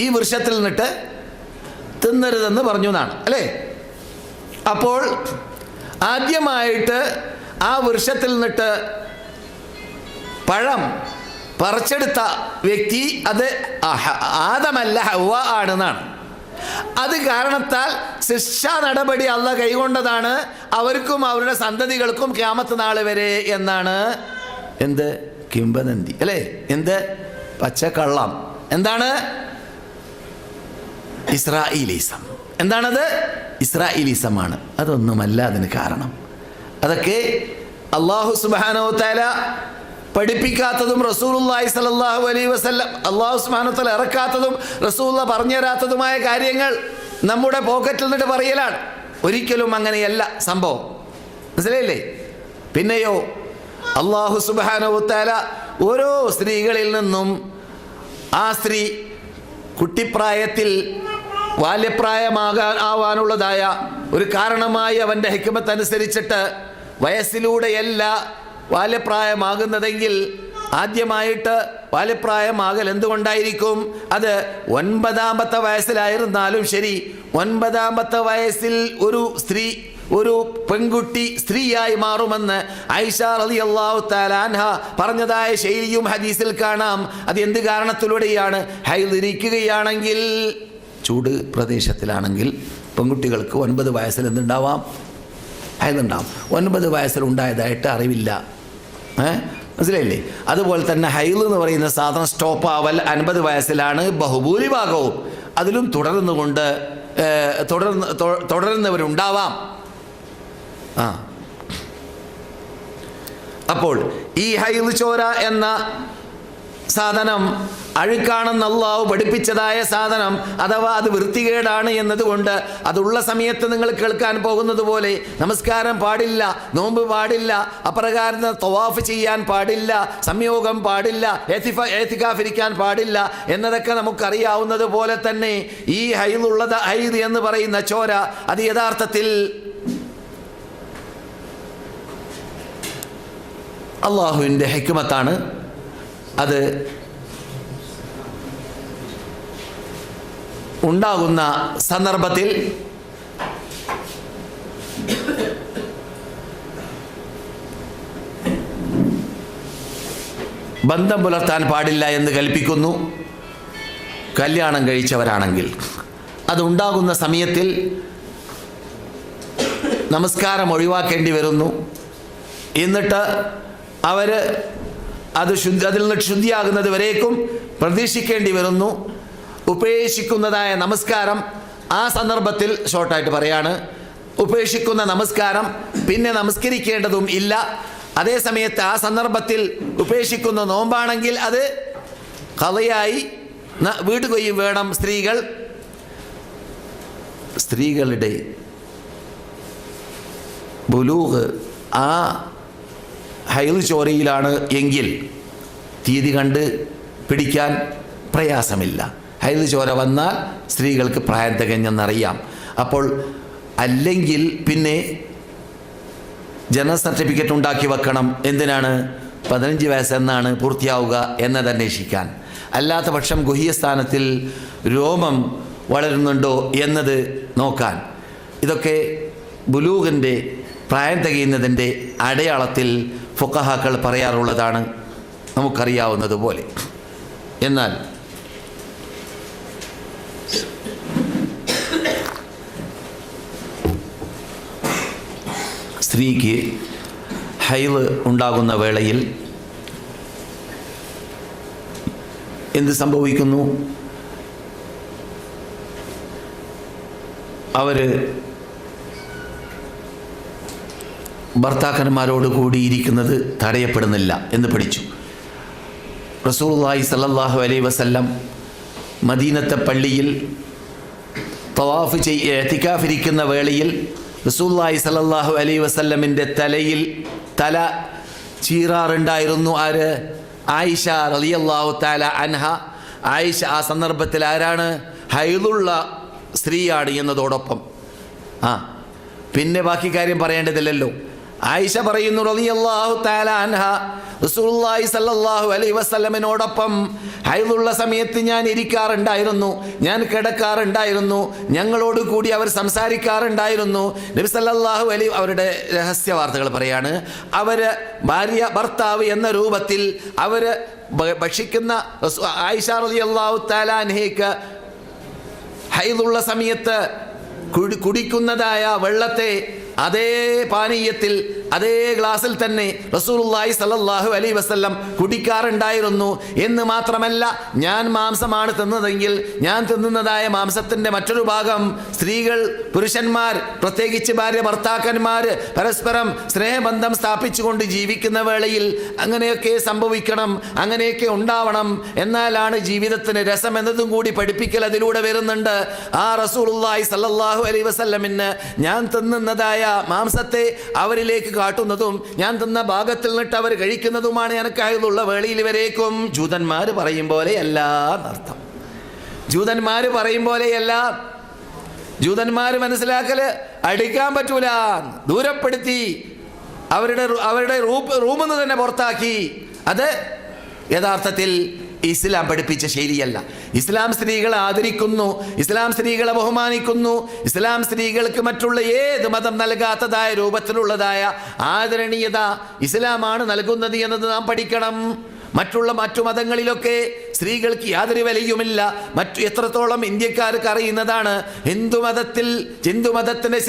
ഈ വൃക്ഷത്തിൽ നിന്നിട്ട് തിന്നരുതെന്ന് പറഞ്ഞു എന്നാണ്, അല്ലേ? അപ്പോൾ ആദ്യമായിട്ട് ആ വൃക്ഷത്തിൽ നിന്നിട്ട് പഴം പറിച്ചെടുത്ത വ്യക്തി അത് ആദമല്ല, ഹവ്വ ആണെന്നാണ്. അത് കാരണത്താൽ ശിക്ഷാ നടപടി അള്ളാഹ് കൈകൊണ്ടതാണ് അവർക്കും അവരുടെ സന്തതികൾക്കും ഖിയാമത്ത് നാൾ വരെ എന്നാണ് എന്ത്? കിംവദന്തി, അല്ലേ? എന്ത്? പച്ചക്കള്ളം. എന്താണ്? ഇസ്രായേലിസം. എന്താണത്? ഇസ്രായേലിസമാണ്. അതൊന്നുമല്ല അതിന് കാരണം. അതൊക്കെ അല്ലാഹു സുബ്ഹാനഹു വ തആല പഠിപ്പിക്കാത്തതും റസൂലുള്ളാഹി സ്വല്ലല്ലാഹു അലൈഹി വസല്ലം അല്ലാഹു സുബ്ഹാനഹു വ തആല ഇറക്കാത്തതും റസൂലുള്ളാഹി പറഞ്ഞു തരാത്തതുമായ കാര്യങ്ങൾ നമ്മുടെ പോക്കറ്റിൽ നിന്നിട്ട് പറയലാണ്. ഒരിക്കലും അങ്ങനെയല്ല സംഭവം, മനസ്സിലായില്ലേ? പിന്നെയോ അല്ലാഹു സുബ്ഹാനഹു വ തആല ഓരോ സ്ത്രീകളിൽ നിന്നും ആ സ്ത്രീ കുട്ടിപ്രായത്തിൽ ആവാനുള്ളതായ ഒരു കാരണമായി അവൻ്റെ ഹിക്മത്ത് അനുസരിച്ചിട്ട് വയസ്സിലൂടെയല്ല ബാല്യപ്രായമാകുന്നതെങ്കിൽ ആദ്യമായിട്ട് ബാല്യപ്രായമാകൽ എന്തുകൊണ്ടായിരിക്കും? അത് 9ാമത്തെ വയസ്സിലായിരുന്നാലും ശരി, 9ാമത്തെ വയസ്സിൽ ഒരു പെൺകുട്ടി സ്ത്രീയായി മാറുമെന്ന് ആയിഷ റളിയല്ലാഹു തആല അൻഹ പറഞ്ഞതായ ശൈലിയും ഹദീസിൽ കാണാം. അത് എന്ത് കാരണത്തിലൂടെയാണ്? ഹൈദ് ഇരിക്കുകയാണെങ്കിൽ, ചൂട് പ്രദേശത്തിലാണെങ്കിൽ പെൺകുട്ടികൾക്ക് 9 വയസ്സിൽ എന്തുണ്ടാവാം? ഹൈദുണ്ടാവും. 9 വയസ്സിലുണ്ടായതായിട്ട് അറിവില്ല, മനസ്സിലായില്ലേ? അതുപോലെ തന്നെ ഹൈദ് എന്ന് പറയുന്ന സാധനം സ്റ്റോപ്പ് ആവൽ 50 വയസ്സിലാണ് ബഹുഭൂരിഭാഗവും. അതിലും തുടരുന്നവരുണ്ടാവാം. അപ്പോൾ ഈ ഹൈദ് ചോര എന്ന സാധനം അഴുക്കാണെന്ന് അള്ളാഹു പഠിപ്പിച്ചതായ സാധനം, അഥവാ അത് വൃത്തികേടാണ് എന്നതുകൊണ്ട് അതുള്ള സമയത്ത് നിങ്ങൾ കേൾക്കാൻ പോകുന്നത് പോലെ നമസ്കാരം പാടില്ല, നോമ്പ് പാടില്ല, അപ്രകാരം തവാഫ് ചെയ്യാൻ പാടില്ല, സംയോഗം പാടില്ല, ഏത്തിക്കാഫ് ഇരിക്കാൻ പാടില്ല എന്നതൊക്കെ നമുക്കറിയാവുന്നത് പോലെ തന്നെ ഈ ഹൈദ് എന്ന് പറയുന്ന ചോര അത് യഥാർത്ഥത്തിൽ അള്ളാഹുവിൻ്റെ ഹിക്മത്താണ്. അത് ഉണ്ടാകുന്ന സന്ദർഭത്തിൽ ബന്ധം പുലർത്താൻ പാടില്ല എന്ന് കൽപ്പിക്കുന്നു. കല്യാണം കഴിച്ചവരാണെങ്കിൽ അതുണ്ടാകുന്ന സമയത്തിൽ നമസ്കാരം ഒഴിവാക്കേണ്ടി വരുന്നു. എന്നിട്ട് അവർ അതിൽ നിന്ന് ശുദ്ധിയാകുന്നത് വരേക്കും പ്രതീക്ഷിക്കേണ്ടി വരുന്നു. ഉപേക്ഷിക്കുന്നതായ നമസ്കാരം ആ സന്ദർഭത്തിൽ ഷോർട്ടായിട്ട് പറയാണ്, ഉപേക്ഷിക്കുന്ന നമസ്കാരം പിന്നെ നമസ്കരിക്കേണ്ടതും ഇല്ല. അതേ സമയത്ത് ആ സന്ദർഭത്തിൽ ഉപേക്ഷിക്കുന്ന നോമ്പാണെങ്കിൽ അത് ഖളയായി വീടുകയും വേണം. സ്ത്രീകളുടെ ബുലൂഗ് ആ ഹൈദ് ചോരയിലാണ് എങ്കിൽ തീയതി കണ്ട് പിടിക്കാൻ പ്രയാസമില്ല. ഹൈദ് ചോര വന്നാൽ സ്ത്രീകൾക്ക് പ്രായം തികഞ്ഞെന്നറിയാം. അപ്പോൾ അല്ലെങ്കിൽ പിന്നെ ജനന സർട്ടിഫിക്കറ്റ് ഉണ്ടാക്കി വെക്കണം. എന്തിനാണ്? 15 വയസ്സെന്നാണ് പൂർത്തിയാവുക എന്നത് അന്വേഷിക്കാൻ. അല്ലാത്ത പക്ഷം ഗുഹ്യസ്ഥാനത്തിൽ രോമം വളരുന്നുണ്ടോ എന്നത് നോക്കാൻ. ഇതൊക്കെ ബുലൂഗിൻ്റെ പ്രായം തികയുന്നതിൻ്റെ അടയാളത്തിൽ ഫുഖഹാക്കൾ പറയാറുള്ളതാണ്, നമുക്കറിയാവുന്നതുപോലെ. എന്നാൽ സ്ത്രീക്ക് ഹൈദ് ഉണ്ടാകുന്ന വേളയിൽ എന്ത് സംഭവിക്കുന്നു? അവർ ഭർത്താക്കന്മാരോട് കൂടിയിരിക്കുന്നത് തടയപ്പെടുന്നില്ല എന്ന് പഠിച്ചു. റസൂലുള്ളാഹി സ്വല്ലല്ലാഹു അലൈഹി വസല്ലം മദീനത്തെ പള്ളിയിൽ തവാഫ് ഇഅ്തികാഫ് ഇരിക്കുന്ന വേളയിൽ റസൂലുള്ളാഹി സ്വല്ലല്ലാഹു അലൈഹി വസല്ലമിൻ്റെ തല ചീറാറുണ്ടായിരുന്നു. ആര്? ആയിഷ റളിയല്ലാഹു തആല അൻഹ. ആയിഷ ആ സന്ദർഭത്തിൽ ആരാണ്? ഹൈദുള്ള സ്ത്രീയാണ് എന്നതോടൊപ്പം പിന്നെ ബാക്കി കാര്യം പറയേണ്ടതില്ലല്ലോ. ആയിഷ പറയുന്നു റളിയല്ലാഹു തആല അൻഹ, റസൂലുള്ളാഹി സ്വല്ലല്ലാഹു അലൈഹി വസല്ലമിനോടൊപ്പം ഹൈദുള്ള സമയത്ത് ഞാൻ ഇരിക്കാറുണ്ടായിരുന്നു, ഞാൻ കിടക്കാറുണ്ടായിരുന്നു, ഞങ്ങളോട് കൂടി അവർ സംസാരിക്കാറുണ്ടായിരുന്നു. നബി സല്ലല്ലാഹു അലൈഹി അവരുടെ രഹസ്യ വാർത്തകൾ പറയാണ്. അവർ ഭാര്യ ഭർത്താവ് എന്ന രൂപത്തിൽ അവർ ഭക്ഷിക്കുന്ന ആയിഷ റളിയല്ലാഹു തആല അൻഹയ്ക്ക് ഹൈദുള്ള സമയത്ത് കുടിക്കുന്നതായ വെള്ളത്തെ അതേ പാനീയത്തിൽ അതേ ഗ്ലാസ്സിൽ തന്നെ റസൂലുള്ളാഹി സ്വല്ലല്ലാഹു അലൈഹി വസല്ലം കുടിക്കാറുണ്ടായിരുന്നു. എന്ന് മാത്രമല്ല, ഞാൻ മാംസമാണ് തിന്നതെങ്കിൽ ഞാൻ തിന്നുന്നതായ മാംസത്തിൻ്റെ മറ്റൊരു ഭാഗം സ്ത്രീകൾ പുരുഷന്മാർ പ്രത്യേകിച്ച് ഭാര്യ ഭർത്താക്കന്മാർ പരസ്പരം സ്നേഹബന്ധം സ്ഥാപിച്ചുകൊണ്ട് ജീവിക്കുന്ന വേളയിൽ അങ്ങനെയൊക്കെ സംഭവിക്കണം, അങ്ങനെയൊക്കെ ഉണ്ടാവണം. എന്നാലാണ് ജീവിതത്തിന് രസം എന്നതും കൂടി പഠിപ്പിക്കൽ അതിലൂടെ വരുന്നുണ്ട്. ആ റസൂലുള്ളാഹി സ്വല്ലല്ലാഹു അലൈഹി വസല്ലമിന് ഞാൻ തിന്നുന്നതായ മാംസത്തെ അവരിലേക്ക് കാട്ടുന്നതും ഞാൻ തിന്ന ഭാഗത്തിൽ നിന്നിട്ട് അവർ കഴിക്കുന്നതുമാണ് എനക്കായുള്ള വേളയിൽ വരേക്കും. ജൂതന്മാർ പറയും പോലെയല്ല എന്നർത്ഥം. ജൂതന്മാർ പറയും പോലെയല്ല. ജൂതന്മാർ മനസ്സിലാക്കല് അടിക്കാൻ പറ്റൂല, ദൂരപ്പെടുത്തി അവരുടെ റൂമിൽ നിന്ന് തന്നെ പുറത്താക്കി. അത് യഥാർത്ഥത്തിൽ ഇസ്ലാം പഠിപ്പിച്ച ശൈലിയല്ല. ഇസ്ലാം സ്ത്രീകളെ ആദരിക്കുന്നു, ഇസ്ലാം സ്ത്രീകളെ ബഹുമാനിക്കുന്നു. ഇസ്ലാം സ്ത്രീകൾക്ക് മറ്റുള്ള ഏത് മതം നൽകാത്തതായ രൂപത്തിലുള്ളതായ ആദരണീയത ഇസ്ലാമാണ് നൽകുന്നത് എന്നത് നാം പഠിക്കണം. മറ്റു മതങ്ങളിലൊക്കെ സ്ത്രീകൾക്ക് യാതൊരു വിലയുമില്ല. എത്രത്തോളം ഇന്ത്യക്കാർക്ക് അറിയുന്നതാണ്. ഹിന്ദുമതത്തിൻ്റെ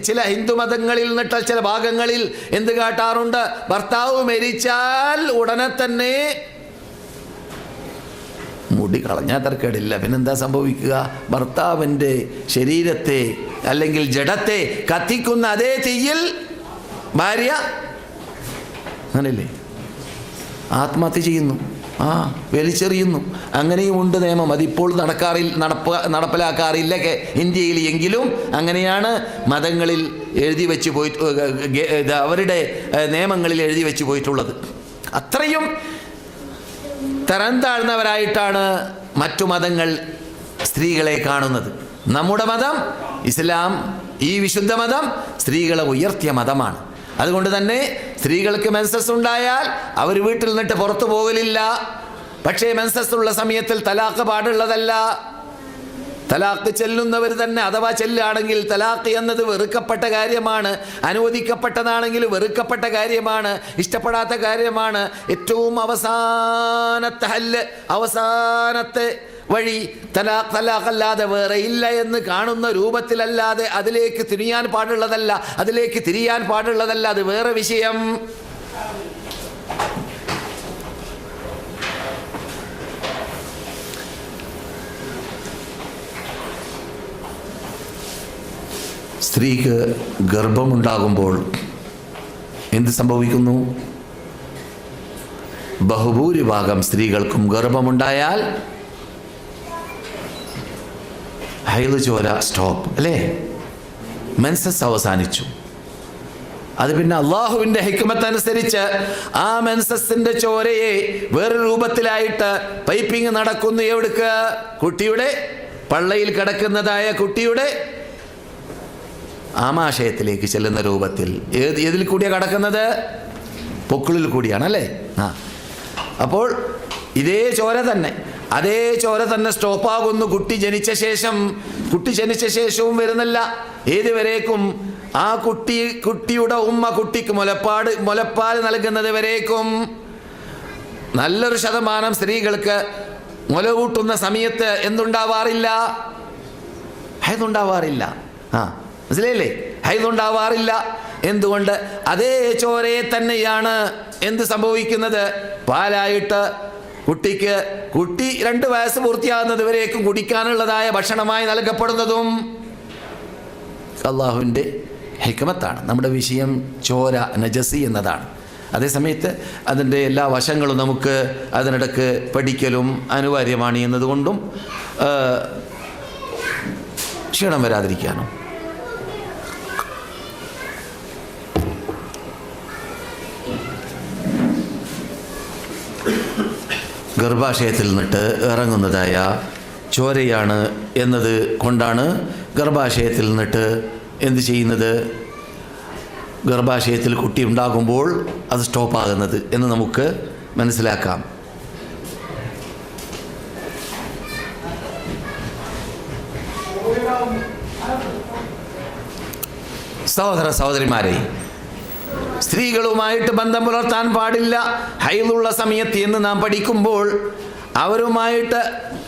ചില ഹിന്ദുമതങ്ങളിൽ നിന്നിട്ട് ചില ഭാഗങ്ങളിൽ എന്ത് കാട്ടാറുണ്ട്? ഭർത്താവ് മരിച്ചാൽ ഉടനെ തന്നെ മുടി കളഞ്ഞാൽ തർക്കേടില്ല, പിന്നെന്താ സംഭവിക്കുക? ഭർത്താവിൻ്റെ ശരീരത്തെ അല്ലെങ്കിൽ ജഡത്തെ കത്തിക്കുന്ന അതേ തീയിൽ ഭാര്യ അങ്ങനെയല്ലേ ആത്മഹത്യ ചെയ്യുന്നു. വലിച്ചെറിയുന്നു. അങ്ങനെയും ഉണ്ട് നിയമം. അതിപ്പോൾ നടപ്പിലാക്കാറില്ല ഇന്ത്യയിൽ. എങ്കിലും അങ്ങനെയാണ് മതങ്ങളിൽ എഴുതി വെച്ച് പോയിട്ട്, അവരുടെ നിയമങ്ങളിൽ എഴുതി വെച്ച് പോയിട്ടുള്ളത്. അത്രയും തരം താഴ്ന്നവരായിട്ടാണ് മറ്റു മതങ്ങൾ സ്ത്രീകളെ കാണുന്നത്. നമ്മുടെ മതം ഇസ്ലാം, ഈ വിശുദ്ധ മതം സ്ത്രീകളെ ഉയർത്തിയ മതമാണ്. അതുകൊണ്ട് തന്നെ സ്ത്രീകൾക്ക് മെൻസസ് ഉണ്ടായാൽ അവർ വീട്ടിൽ നിന്നിട്ട് പുറത്തു പോകലില്ല. പക്ഷേ മെൻസസ് ഉള്ള സമയത്തിൽ തലാഖ് പാടുള്ളതല്ല. തലാഖ് ചെല്ലുന്നവർ തന്നെ, അഥവാ ചെല്ലുകയാണെങ്കിൽ തലാഖ് എന്നത് വെറുക്കപ്പെട്ട കാര്യമാണ്. അനുവദിക്കപ്പെട്ടതാണെങ്കിൽ വെറുക്കപ്പെട്ട കാര്യമാണ്, ഇഷ്ടപ്പെടാത്ത കാര്യമാണ്. ഏറ്റവും അവസാനത്തെ ഹല്ല്, അവസാനത്തെ വഴി തലാഖല്ലാതെ വേറെ ഇല്ല എന്ന് കാണുന്ന രൂപത്തിലല്ലാതെ അതിലേക്ക് തിരിയാൻ പാടുള്ളതല്ല, അതിലേക്ക് തിരിയാൻ പാടുള്ളതല്ല. അത് വേറെ വിഷയം. സ്ത്രീക്ക് ഗർഭമുണ്ടാകുമ്പോൾ എന്ത് സംഭവിക്കുന്നു? ബഹുഭൂരിഭാഗം സ്ത്രീകൾക്കും ഗർഭമുണ്ടായാൽ ഹൈദ് ചോര സ്റ്റോപ്പ്, അല്ലേ? മെൻസസ് അവസാനിച്ചു. അത് പിന്നെ അള്ളാഹുവിൻ്റെ ഹിക്മത്ത് അനുസരിച്ച് ആ മെൻസസിൻ്റെ ചോരയെ വേറെ രൂപത്തിലായിട്ട് പൈപ്പിംഗ് നടക്കുന്നു. എവിടേക്ക്? കുട്ടിയുടെ പള്ളയിൽ കിടക്കുന്നതായ കുട്ടിയുടെ ആമാശയത്തിലേക്ക് ചെല്ലുന്ന രൂപത്തിൽ. ഏതിൽ കൂടിയാണ് കിടക്കുന്നത്? പൊക്കിളിൽ കൂടിയാണ്, അല്ലേ? അപ്പോൾ ഇതേ ചോര തന്നെ, അതേ ചോര തന്നെ സ്റ്റോപ്പാകുന്നു കുട്ടി ജനിച്ച ശേഷവും വരുന്നില്ല. ഏതുവരേക്കും? ആ കുട്ടിയുടെ ഉമ്മ കുട്ടിക്ക് മുലപ്പാൽ നൽകുന്നത് വരേക്കും. നല്ലൊരു ശതമാനം സ്ത്രീകൾക്ക് മുല കൂട്ടുന്ന സമയത്ത് എന്തുണ്ടാവാറില്ല? ഹൈദുണ്ടാവാറില്ല. മനസ്സിലായില്ലേ? ഹൈദുണ്ടാവാറില്ല. എന്തുകൊണ്ട്? അതേ ചോരയെ തന്നെയാണ് എന്ത് സംഭവിക്കുന്നത്? പാലായിട്ട് കുട്ടി 2 വയസ്സ് പൂർത്തിയാകുന്നത് വരേക്കും കുടിക്കാനുള്ളതായ ഭക്ഷണമായി നൽകപ്പെടുന്നതും അള്ളാഹുവിൻ്റെ ഹിക്മത്താണ്. നമ്മുടെ വിഷയം ചോര, നജസി എന്നതാണ്. അതേസമയത്ത് അതിൻ്റെ എല്ലാ വശങ്ങളും നമുക്ക് അതിനിടക്ക് പഠിക്കലും അനിവാര്യമാണ് എന്നതുകൊണ്ടും ക്ഷീണം വരാതിരിക്കാനും. ഗർഭാശയത്തിൽ നിന്നിട്ട് ഇറങ്ങുന്നതായ ചോരയാണ് എന്നത് കൊണ്ടാണ് ഗർഭാശയത്തിൽ നിന്നിട്ട് എന്ത് ചെയ്യുന്നത്? ഗർഭാശയത്തിൽ കുട്ടി ഉണ്ടാകുമ്പോൾ അത് സ്റ്റോപ്പാകുന്നത് എന്ന് നമുക്ക് മനസ്സിലാക്കാം. സഹോദരന്മാരെ, സ്ത്രീകളുമായിട്ട് ബന്ധം പുലർത്താൻ പാടില്ല ഹൈലുള്ള സമയത്ത് എന്ന് നാം പഠിക്കുമ്പോൾ, അവരുമായിട്ട്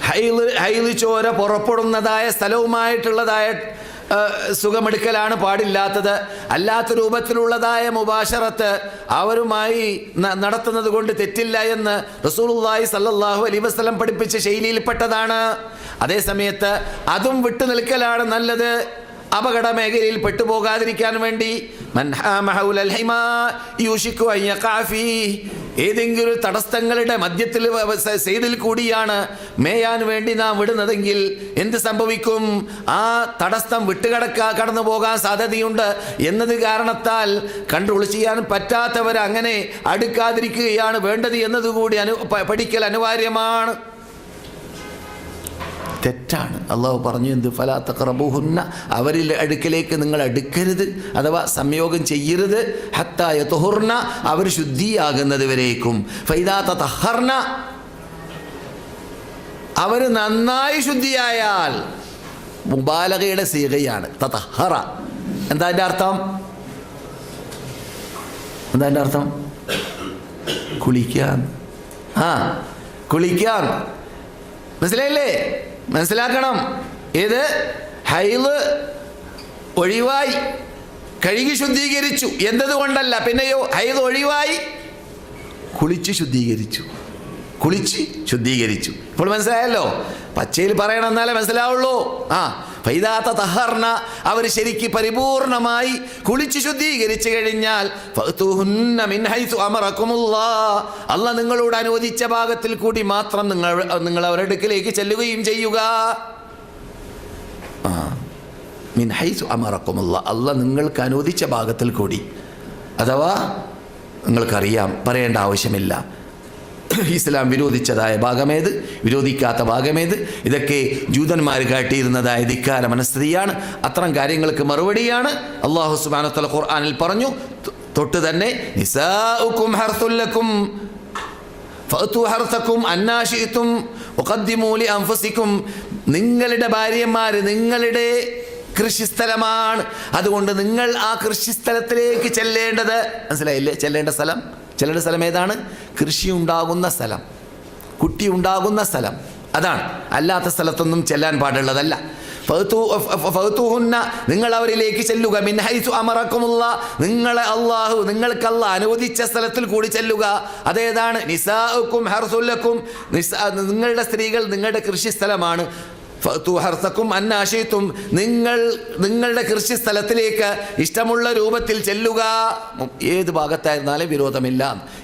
ഹൈല് ചോര പുറപ്പെടുന്നതായ സ്ഥലവുമായിട്ടുള്ളതായ സുഖമെടുക്കലാണ് പാടില്ലാത്തത്. അല്ലാത്ത രൂപത്തിലുള്ളതായ മുബാശറത്ത് അവരുമായി നടത്തുന്നത് കൊണ്ട് തെറ്റില്ല എന്ന് റസൂലുള്ളാഹി സ്വല്ലല്ലാഹു അലൈഹി വസല്ലം പഠിപ്പിച്ച ശൈലിയിൽപ്പെട്ടതാണ്. അതേസമയത്ത് അതും വിട്ടു നിൽക്കലാണ് നല്ലത്, അപകട മേഖലയിൽ പെട്ടുപോകാതിരിക്കാൻ വേണ്ടി. ഏതെങ്കിലും തടസ്സങ്ങളുടെ മധ്യത്തിൽ സൈഡിൽ കൂടിയാണ് മേയാൻ വേണ്ടി നാം വിടുന്നതെങ്കിൽ എന്ത് സംഭവിക്കും? ആ തടസ്സം കടന്നു പോകാൻ സാധ്യതയുണ്ട് എന്നത് കാരണത്താൽ കൺട്രോൾ ചെയ്യാൻ പറ്റാത്തവർ അങ്ങനെ അടുക്കാതിരിക്കുകയാണ് വേണ്ടത് എന്നതുകൂടി പഠിക്കൽ അനിവാര്യമാണ്. തെറ്റാണ്. അള്ളാഹു പറഞ്ഞു, എന്ത്? ഫലാ തഖറബൂഹുന്ന, അവരിൽ അടുക്കലേക്ക് നിങ്ങൾ അടുക്കരുത്, അഥവാ സംയോഗം ചെയ്യരുത്. ഹത്താ യത്ഹുർന, അവർ ശുദ്ധിയാകുന്നത് വരേക്കും. ഫൈദാ തതഹർന, അവർ നന്നായി ശുദ്ധിയായാൽ. മുബാലഗയുടെ സീഗയാണ് തതഹറ. എന്താ അതിൻ്റെ അർത്ഥം? കുളിക്കാൻ. കുളിക്കാൻ. മനസ്സിലായില്ലേ? മനസ്സിലാക്കണം. ഏത്? ഹൈള് ഒഴിവായി കഴുകി ശുദ്ധീകരിച്ചു എന്നതുകൊണ്ടല്ല, പിന്നെയോ ഹൈള് ഒഴിവായി കുളിച്ച് ശുദ്ധീകരിച്ചു. ഇപ്പോൾ മനസ്സിലായല്ലോ? പച്ചയിൽ പറയണം എന്നാലേ മനസ്സിലാവുള്ളൂ. ഫൈദാ തതഹർന, അവർ ശരിക്ക് പരിപൂർണമായി കുളിച്ച് ശുദ്ധീകരിച്ചു കഴിഞ്ഞാൽ ഫഅ്തൂഹുന്ന മിൻ ഹൈസു അമറകുമുല്ലാഹ്, അല്ലാഹ് നിങ്ങളോട് അനുവദിച്ച ഭാഗത്തിൽ കൂടി മാത്രം നിങ്ങൾ അവരുടെ അടുക്കലേക്ക് ചെല്ലുകയും ചെയ്യുക. മിൻ ഹൈസു അമറകുമുല്ലാഹ്, അല്ലാഹ് നിങ്ങൾക്ക് അനുവദിച്ച ഭാഗത്തിൽ കൂടി. അഥവാ നിങ്ങൾക്കറിയാം, പറയേണ്ട ആവശ്യമില്ല ഇസ്ലാം വിരോധിച്ചതായ ഭാഗമേത്, വിരോധിക്കാത്ത ഭാഗമേത്. ഇതൊക്കെ ജൂതന്മാർ കാട്ടിയിരുന്നതായ ധിക്കാര മനസ്ഥിതിയാണ്. അത്തരം കാര്യങ്ങൾക്ക് മറുപടിയാണ് അല്ലാഹു സുബ്ഹാനഹു വ തആല ഖുർആനിൽ പറഞ്ഞു. തൊട്ട് തന്നെ നിസാഉകും ഹർസുൽ ലക്കും ഫഅതു ഹർസകും അന്നാ ശിഅ്തും വഖദ്ദിമൂ ലി അൻഫുസികും, നിങ്ങളുടെ ഭാര്യമാർ നിങ്ങളുടെ കൃഷിസ്ഥലമാണ്. അതുകൊണ്ട് നിങ്ങൾ ആ കൃഷിസ്ഥലത്തിലേക്ക് ചെല്ലേണ്ടത്, മനസ്സിലായില്ലേ? ചെല്ലേണ്ട സ്ഥലം ഏതാണ്? കൃഷി ഉണ്ടാകുന്ന സ്ഥലം, കുട്ടി ഉണ്ടാകുന്ന സ്ഥലം, അതാണ്. അല്ലാത്ത സ്ഥലത്തൊന്നും ചെല്ലാൻ പാടുള്ളതല്ല. ഫഅ്തൂഹുന്ന, നിങ്ങൾ അവരിലേക്ക് ചെല്ലുക. മിൻ ഹൈസു അമറകുമുല്ലാഹ്, നിങ്ങൾക്ക് അല്ലാഹ് അനുവദിച്ച സ്ഥലത്തിൽ കൂടി ചെല്ലുക. അതേതാണ്? നിസാഉകും ഹർസുൽ ലക്കും, നിങ്ങളുടെ സ്ത്രീകൾ നിങ്ങളുടെ കൃഷി സ്ഥലമാണ്. ഫഅ്തു ഹർസകും അന്നാ ശിഅ്തും, നിങ്ങളുടെ കൃഷി സ്ഥലത്തിലേക്ക് ഇഷ്ടമുള്ള രൂപത്തിൽ ചെല്ലുക. ഏത് ഭാഗത്തായിരുന്നാലും വിരോധമില്ല.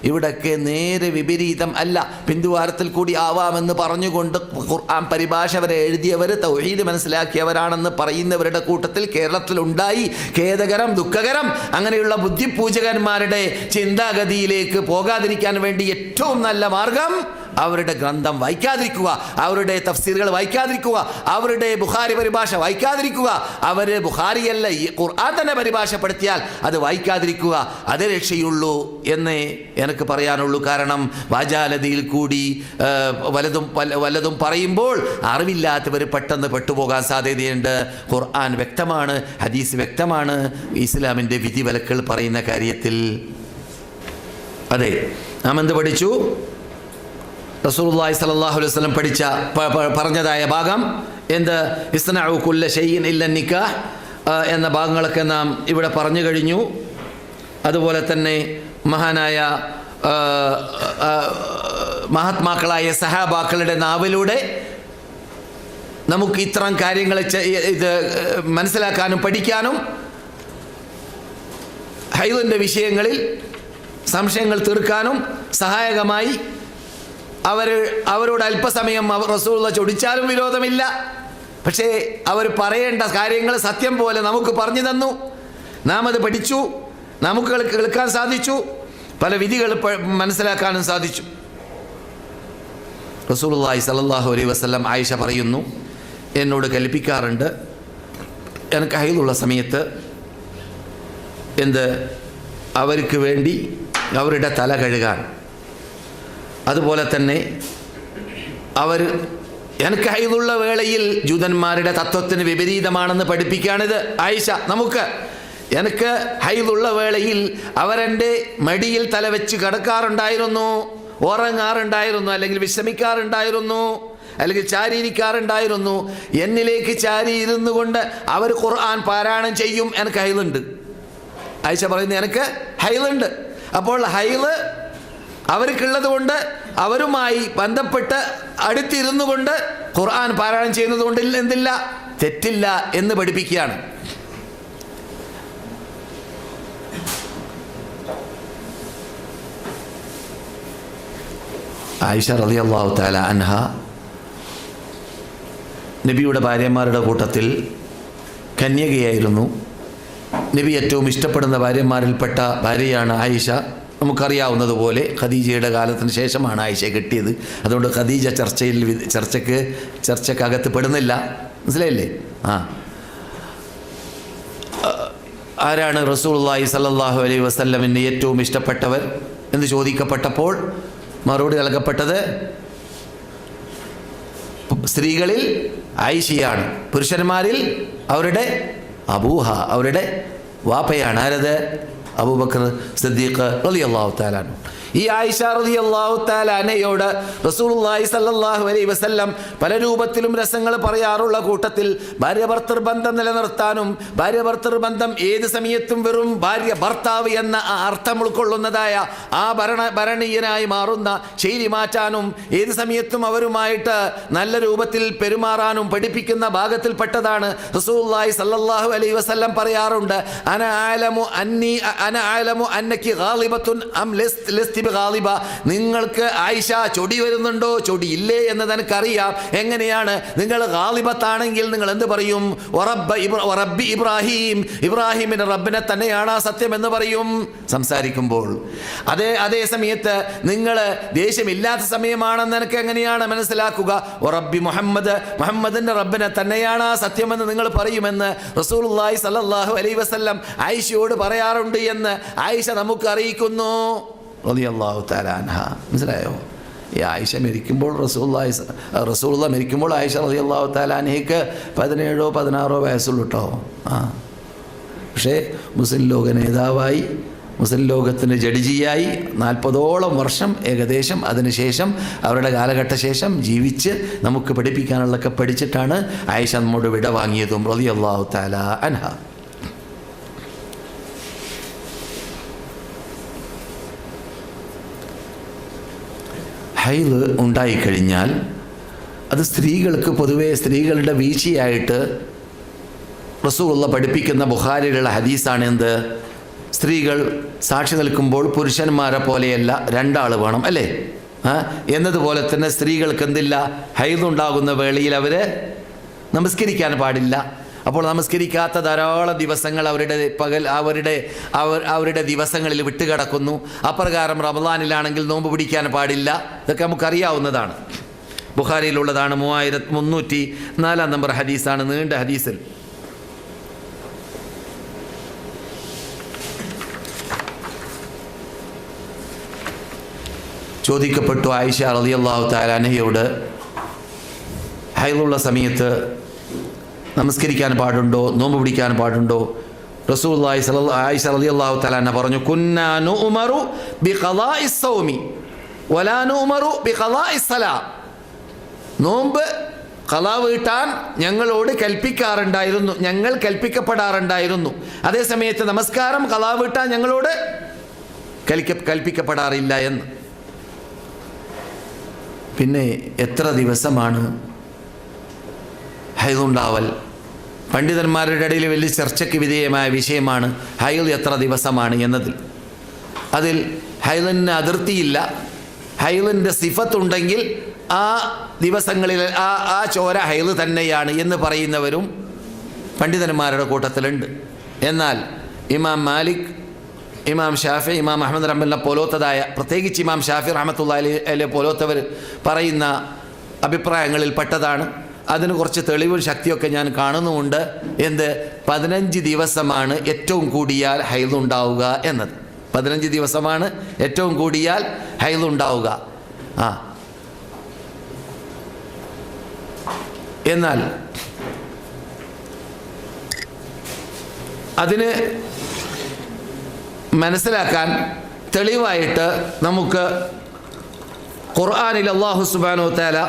ഇവിടൊക്കെ നേരെ വിപരീതം അല്ല, ബിന്ദുവാരത്തിൽ കൂടി ആവാമെന്ന് പറഞ്ഞുകൊണ്ട് ഖുർആൻ പരിഭാഷ വരെ എഴുതിയവർ, തൗഹീദ് മനസ്സിലാക്കിയവരാണെന്ന് പറയുന്നവരുടെ കൂട്ടത്തിൽ കേരളത്തിലുണ്ടായി. ഖേദകരം, ദുഃഖകരം. അങ്ങനെയുള്ള ബുദ്ധിപൂജകന്മാരുടെ ചിന്താഗതിയിലേക്ക് പോകാതിരിക്കാൻ വേണ്ടി ഏറ്റവും നല്ല മാർഗം അവരുടെ ഗ്രന്ഥം വായിക്കാതിരിക്കുക, അവരുടെ തഫ്സീറുകൾ വായിക്കാതിരിക്കുക, അവരുടെ ബുഖാരി പരിഭാഷ വായിക്കാതിരിക്കുക. അവർ ബുഖാരിയല്ല, ഈ ഖുർആൻ തന്നെ പരിഭാഷപ്പെടുത്തിയാൽ അത് വായിക്കാതിരിക്കുക. അതേ രക്ഷയുള്ളൂ എന്നേ എനിക്ക് പറയാനുള്ളൂ. കാരണം വാചാലതയിൽ കൂടി വലതും പറയുമ്പോൾ അറിവില്ലാത്തവർ പെട്ടെന്ന് പെട്ടുപോകാൻ സാധ്യതയുണ്ട്. ഖുർആൻ വ്യക്തമാണ്, ഹദീസ് വ്യക്തമാണ് ഇസ്ലാമിൻ്റെ വിധിവിലക്കുകൾ പറയുന്ന കാര്യത്തിൽ. അതെ, നാം എന്ത് പഠിച്ചു? റസൂലുള്ളാഹി സ്വല്ലല്ലാഹു അലൈഹി വസല്ലം പറഞ്ഞതായ ഭാഗം എന്ത്? ഇസ്നഉ കുല്ല ഷൈഇൻ ഇല്ല നിക്കാഹ് എന്ന ഭാഗങ്ങളൊക്കെ നാം ഇവിടെ പറഞ്ഞു കഴിഞ്ഞു. അതുപോലെ തന്നെ മഹാനായ മഹാത്മാക്കളായ സഹാബാക്കളുടെ നാവിലൂടെ നമുക്ക് ഇത്തരം കാര്യങ്ങൾ ഇത് മനസ്സിലാക്കാനും പഠിക്കാനും ഹൈദിൻ്റെ വിഷയങ്ങളിൽ സംശയങ്ങൾ തീർക്കാനും സഹായകമായി. അവരോട് അല്പസമയം റസൂലുള്ളാഹി ചൊടിച്ചാലും വിരോധമില്ല. പക്ഷേ അവർ പറയേണ്ട കാര്യങ്ങൾ സത്യം പോലെ നമുക്ക് പറഞ്ഞു തന്നു. നാം അത് പഠിച്ചു, നമുക്ക് കേൾക്കാൻ സാധിച്ചു, പല വിധികൾ മനസ്സിലാക്കാനും സാധിച്ചു. റസൂലുള്ളാഹി സ്വല്ലല്ലാഹു അലൈഹി വസല്ലം ആയിഷ പറയുന്നു, എന്നോട് കൽപ്പിക്കാറുണ്ട്, എനിക്ക് ഹൈദുള്ള സമയത്ത് അവർക്ക് വേണ്ടി അവരുടെ തല കഴുകാൻ. അതുപോലെ തന്നെ എനിക്ക് ഹൈദുള്ള വേളയിൽ ജൂതന്മാരുടെ തത്വത്തിന് വിപരീതമാണെന്ന് പഠിപ്പിക്കുകയാണിത് ആയിഷ നമുക്ക്. എനിക്ക് ഹൈദുള്ള വേളയിൽ അവരെൻ്റെ മടിയിൽ തലവെച്ച് കിടക്കാറുണ്ടായിരുന്നു, ഉറങ്ങാറുണ്ടായിരുന്നു, അല്ലെങ്കിൽ വിശ്രമിക്കാറുണ്ടായിരുന്നു, അല്ലെങ്കിൽ ചാരിയിരിക്കാറുണ്ടായിരുന്നു. എന്നിലേക്ക് ചാരി ഇരുന്നു കൊണ്ട് അവർ ഖുർആൻ പാരായണം ചെയ്യും. എനിക്ക് ഹൈലുണ്ട്. ആയിഷ പറയുന്നത് എനിക്ക് ഹൈലുണ്ട്. അപ്പോൾ ഹൈല് അവർക്കുള്ളത് കൊണ്ട് അവരുമായി ബന്ധപ്പെട്ട് അടുത്തിരുന്നു കൊണ്ട് ഖുർആൻ പാരായണം ചെയ്യുന്നത് കൊണ്ട് എന്തില്ല, തെറ്റില്ല എന്ന് പഠിപ്പിക്കുകയാണ്. ആയിഷ റളിയല്ലാഹു തആല അൻഹ നബിയുടെ ഭാര്യമാരുടെ കൂട്ടത്തിൽ കന്യകയായിരുന്നു. നബി ഏറ്റവും ഇഷ്ടപ്പെടുന്ന ഭാര്യമാരിൽപ്പെട്ട ഭാര്യയാണ് ആയിഷ. നമുക്കറിയാവുന്നതുപോലെ ഖദീജയുടെ കാലത്തിന് ശേഷമാണ് ആയിഷയെ കിട്ടിയത്. അതുകൊണ്ട് ഖദീജ ചർച്ചക്കകത്ത് പെടുന്നില്ല. മനസ്സിലായില്ലേ? ആരാണ് റസൂലുള്ളാഹി സ്വല്ലല്ലാഹു അലൈഹി വസല്ലമിന് ഏറ്റവും ഇഷ്ടപ്പെട്ടവർ എന്ന് ചോദിക്കപ്പെട്ടപ്പോൾ മറുപടി നൽകപ്പെട്ടത് സ്ത്രീകളിൽ ആയിഷയാണ്, പുരുഷന്മാരിൽ അവരുടെ അവരുടെ വാപ്പയാണ്. ആരത്? അബൂബക്കർ സിദ്ദീഖ് റളിയല്ലാഹു തആല അൻഹു. ഈ ആയിഷ റളിയല്ലാഹു തആല അൻഹയോട് റസൂലുള്ളാഹി സ്വല്ലല്ലാഹു അലൈഹി വസല്ലം പല രൂപത്തിലും രസങ്ങൾ പറയാറുള്ള കൂട്ടത്തിൽ ഭാര്യ ഭർത്തൃ ബന്ധം നിലനിർത്താനും ഭാര്യ ഭർത്തൃ ബന്ധം ഏത് സമയത്തും വെറും ഭാര്യ ഭർത്താവ് എന്ന അർത്ഥം ഉൾക്കൊള്ളുന്നതായ ആ ഭരണീയനായി മാറുന്ന ശൈലി മാറ്റാനും ഏത് സമയത്തും അവരുമായിട്ട് നല്ല രൂപത്തിൽ പെരുമാറാനും പഠിപ്പിക്കുന്ന ഭാഗത്തിൽപ്പെട്ടതാണ് റസൂലുള്ളാഹി സ്വല്ലല്ലാഹു അലൈഹി വസല്ലം പറയാറുണ്ട്, അന അഅലമു അന്നകി ഗാളിബത്തുൻ അം ലസ്തി ബിഗാളിബ. നിങ്ങൾക്ക് ആയിഷ ചൊടി വരുന്നുണ്ടോ ചൊടി ഇല്ലേ എന്ന് എനിക്കറിയാം. എങ്ങനെയാണ്? നിങ്ങൾ ഗാളിബത്താണെങ്കിൽ നിങ്ങൾ എന്ത് പറയും? റബ്ബി ഇബ്രാഹിം, ഇബ്രാഹിമിന്റെ റബ്ബിനെ തന്നെയാണ് സത്യം എന്ന് പറയും സംസാരിക്കുമ്പോൾ. അതേ സമയത്ത് നിങ്ങൾ ദേഷ്യമില്ലാത്ത സമയമാണെന്ന് എനിക്ക് എങ്ങനെയാണ് മനസ്സിലാക്കുക? റബ്ബി മുഹമ്മദ്, മുഹമ്മദിന്റെ റബ്ബിനെ തന്നെയാണ് സത്യമെന്ന് നിങ്ങൾ പറയുമെന്ന് റസൂലുള്ളാഹി സ്വല്ലല്ലാഹു അലൈഹി വസല്ലം ആയിഷയോട് പറയാറുണ്ട് എന്ന് ആയിഷ നമുക്ക് അറിയിക്കുന്നു റളിയല്ലാഹു തആല അൻഹ. മനസ്സിലായോ? ഈ ആയിഷ മരിക്കുമ്പോൾ റസൂലുള്ളാഹി മരിക്കുമ്പോൾ ആയിഷ റളിയല്ലാഹു തആല അൻഹയ്ക്ക് 17-16 വയസ്സുള്ളൂ കേട്ടോ. പക്ഷേ മുസ്ലിം ലോക നേതാവായി, മുസ്ലിം ലോകത്തിൻ്റെ ജഡ്ജിയായി 40ഓളം വർഷം ഏകദേശം അതിനുശേഷം അവരുടെ കാലഘട്ട ശേഷം ജീവിച്ച് നമുക്ക് പഠിപ്പിക്കാനുള്ളതൊക്കെ പഠിച്ചിട്ടാണ് ആയിഷ നമ്മോട് വിട വാങ്ങിയതും റളിയല്ലാഹു തആല അൻഹ. ഹൈദ് ഉണ്ടായിക്കഴിഞ്ഞാൽ അത് സ്ത്രീകൾക്ക് പൊതുവേ സ്ത്രീകളുടെ വീഴ്ചയായിട്ട് റസൂലുള്ളാഹി പഠിപ്പിക്കുന്ന ബുഖാരിയിലുള്ള ഹദീസാണ് എന്ത്? സ്ത്രീകൾ സാക്ഷി നിൽക്കുമ്പോൾ പുരുഷന്മാരെ പോലെയല്ല, 2 ആൾ വേണം അല്ലേ? എന്നതുപോലെ തന്നെ സ്ത്രീകൾക്ക് എന്തില്ല? ഹൈദുണ്ടാകുന്ന വേളയിൽ അവർ നമസ്കരിക്കാൻ പാടില്ല. അപ്പോൾ നമസ്കരിക്കാത്ത ധാരാളം ദിവസങ്ങൾ അവരുടെ ദിവസങ്ങളിൽ വിട്ടുകിടക്കുന്നു. അപ്രകാരം റമളാനിലാണെങ്കിൽ നോമ്പ് പിടിക്കാൻ പാടില്ല. ഇതൊക്കെ നമുക്കറിയാവുന്നതാണ്. ബുഖാരിയിലുള്ളതാണ്. 3304 നമ്പർ ഹദീസാണ്, നീണ്ട ഹദീസിൽ. ചോദിക്കപ്പെട്ടു ആയിഷ റളിയല്ലാഹു തആല അൻഹയോട്, ഹൈദുള്ള സമയത്ത് നമസ്കരിക്കാൻ പാടുണ്ടോ, നോമ്പ് പിടിക്കാൻ പാടുണ്ടോ? റസൂലുള്ളാഹി ആയിഷ റളിയല്ലാഹു തആല അൻഹ പറഞ്ഞു, കുന്നാ നുഅ്മറു ബിഖളാഇസ് സൗമി വലാ നുഅ്മറു ബിഖളാഇസ് സലാ. നോമ്പ് ഖളാ വീട്ടാൻ ഞങ്ങളോട് കൽപ്പിക്കാറുണ്ടായിരുന്നു, ഞങ്ങൾ കൽപ്പിക്കപ്പെടാറുണ്ടായിരുന്നു. അതേസമയത്ത് നമസ്കാരം ഖളാ വീട്ടാൻ ഞങ്ങളോട് കൽപ്പിക്കപ്പെടാറില്ല എന്ന്. പിന്നെ എത്ര ദിവസമാണ് ഹൈദുണ്ടാവൽ? പണ്ഡിതന്മാരുടെ ഇടയിൽ വലിയ ചർച്ചയ്ക്ക് വിധേയമായ വിഷയമാണ് ഹൈദ് എത്ര ദിവസമാണ് എന്നതിൽ. അതിൽ ഹൈദിന് അതിർത്തിയില്ല. ഹൈദിൻ്റെ സിഫത്തുണ്ടെങ്കിൽ ആ ദിവസങ്ങളിൽ ആ ചോര ഹൈദ് തന്നെയാണ് എന്ന് പറയുന്നവരും പണ്ഡിതന്മാരുടെ കൂട്ടത്തിലുണ്ട്. എന്നാൽ ഇമാം മാലിക്, ഇമാം ഷാഫി, ഇമാം അഹ്മദ് റഹ്മത്തുള്ളാഹി പോലോത്തതായ, പ്രത്യേകിച്ച് ഇമാം ഷാഫി റഹ്മത്തുള്ളാഹി അലൈഹി പോലോത്തവർ പറയുന്ന അഭിപ്രായങ്ങളിൽ പെട്ടതാണ്. അതിന് കുറച്ച് തെളിവും ശക്തിയൊക്കെ ഞാൻ കാണുന്നുമുണ്ട്. 15 ദിവസമാണ് ഏറ്റവും കൂടിയാൽ ഹൈദ് ഉണ്ടാവുക എന്നത്. 15 ദിവസമാണ് ഏറ്റവും കൂടിയാൽ ഹൈദ് ഉണ്ടാവുക. എന്നാൽ അതിന് മനസ്സിലാക്കാൻ തെളിവായിട്ട് നമുക്ക് ഖുർആനിൽ അല്ലാഹു സുബ്ഹാനഹു വ തആല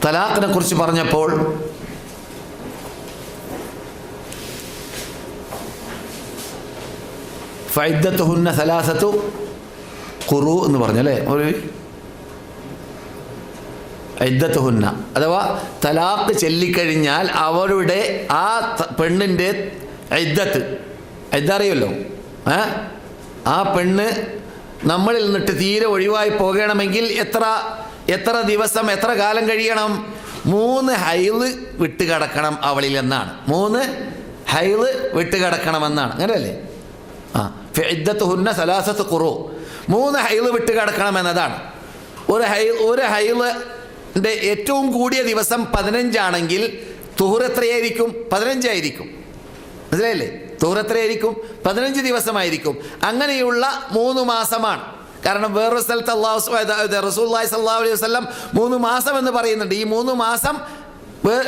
തലാഖിനെ കുറിച്ച് പറഞ്ഞപ്പോൾ ഫഇദ്ദത്തുഹുന്ന സലാസത്തു ഖുറൂ എന്ന് പറഞ്ഞല്ലേ, ഒരു ഇദ്ദത്തുഹുന്ന അഥവാ തലാഖ് ചൊല്ലിക്കഴിഞ്ഞാൽ അവരുടെ ആ പെണ്ണിൻ്റെ ഇദ്ദത്ത് അറിയുമല്ലോ. ആ പെണ്ണ് നമ്മളിൽ നിന്നിട്ട് തീരെ ഒഴിവായി പോകണമെങ്കിൽ എത്ര ദിവസം, എത്ര കാലം കഴിയണം? 3 ഹൈദ് വിട്ടുകിടക്കണം അവളിൽ എന്നാണ്. 3 ഹൈദ് വിട്ടുകിടക്കണമെന്നാണ്. അങ്ങനെയല്ലേ? ഫഇദ്ദത്തുഹുന്ന സലാസത്തു ഖുറൂ, 3 ഹൈദ് വിട്ടുകിടക്കണം എന്നതാണ്. ഒരു ഹൈദിൻ്റെ ഏറ്റവും കൂടിയ ദിവസം 15 ആണെങ്കിൽ തുഹർ എത്രയായിരിക്കും? 15 ആയിരിക്കും. മനസ്സിലായില്ലേ? തുഹർ എത്രയായിരിക്കും? 15 ദിവസമായിരിക്കും. അങ്ങനെയുള്ള 3 മാസമാണ്. കാരണം വേറൊരു സ്ഥലത്ത് റസൂലുള്ളാഹി സ്വല്ലല്ലാഹു അലൈഹി വസല്ലം 3 മാസം എന്ന് പറയുന്നുണ്ട്. ഈ 3 മാസം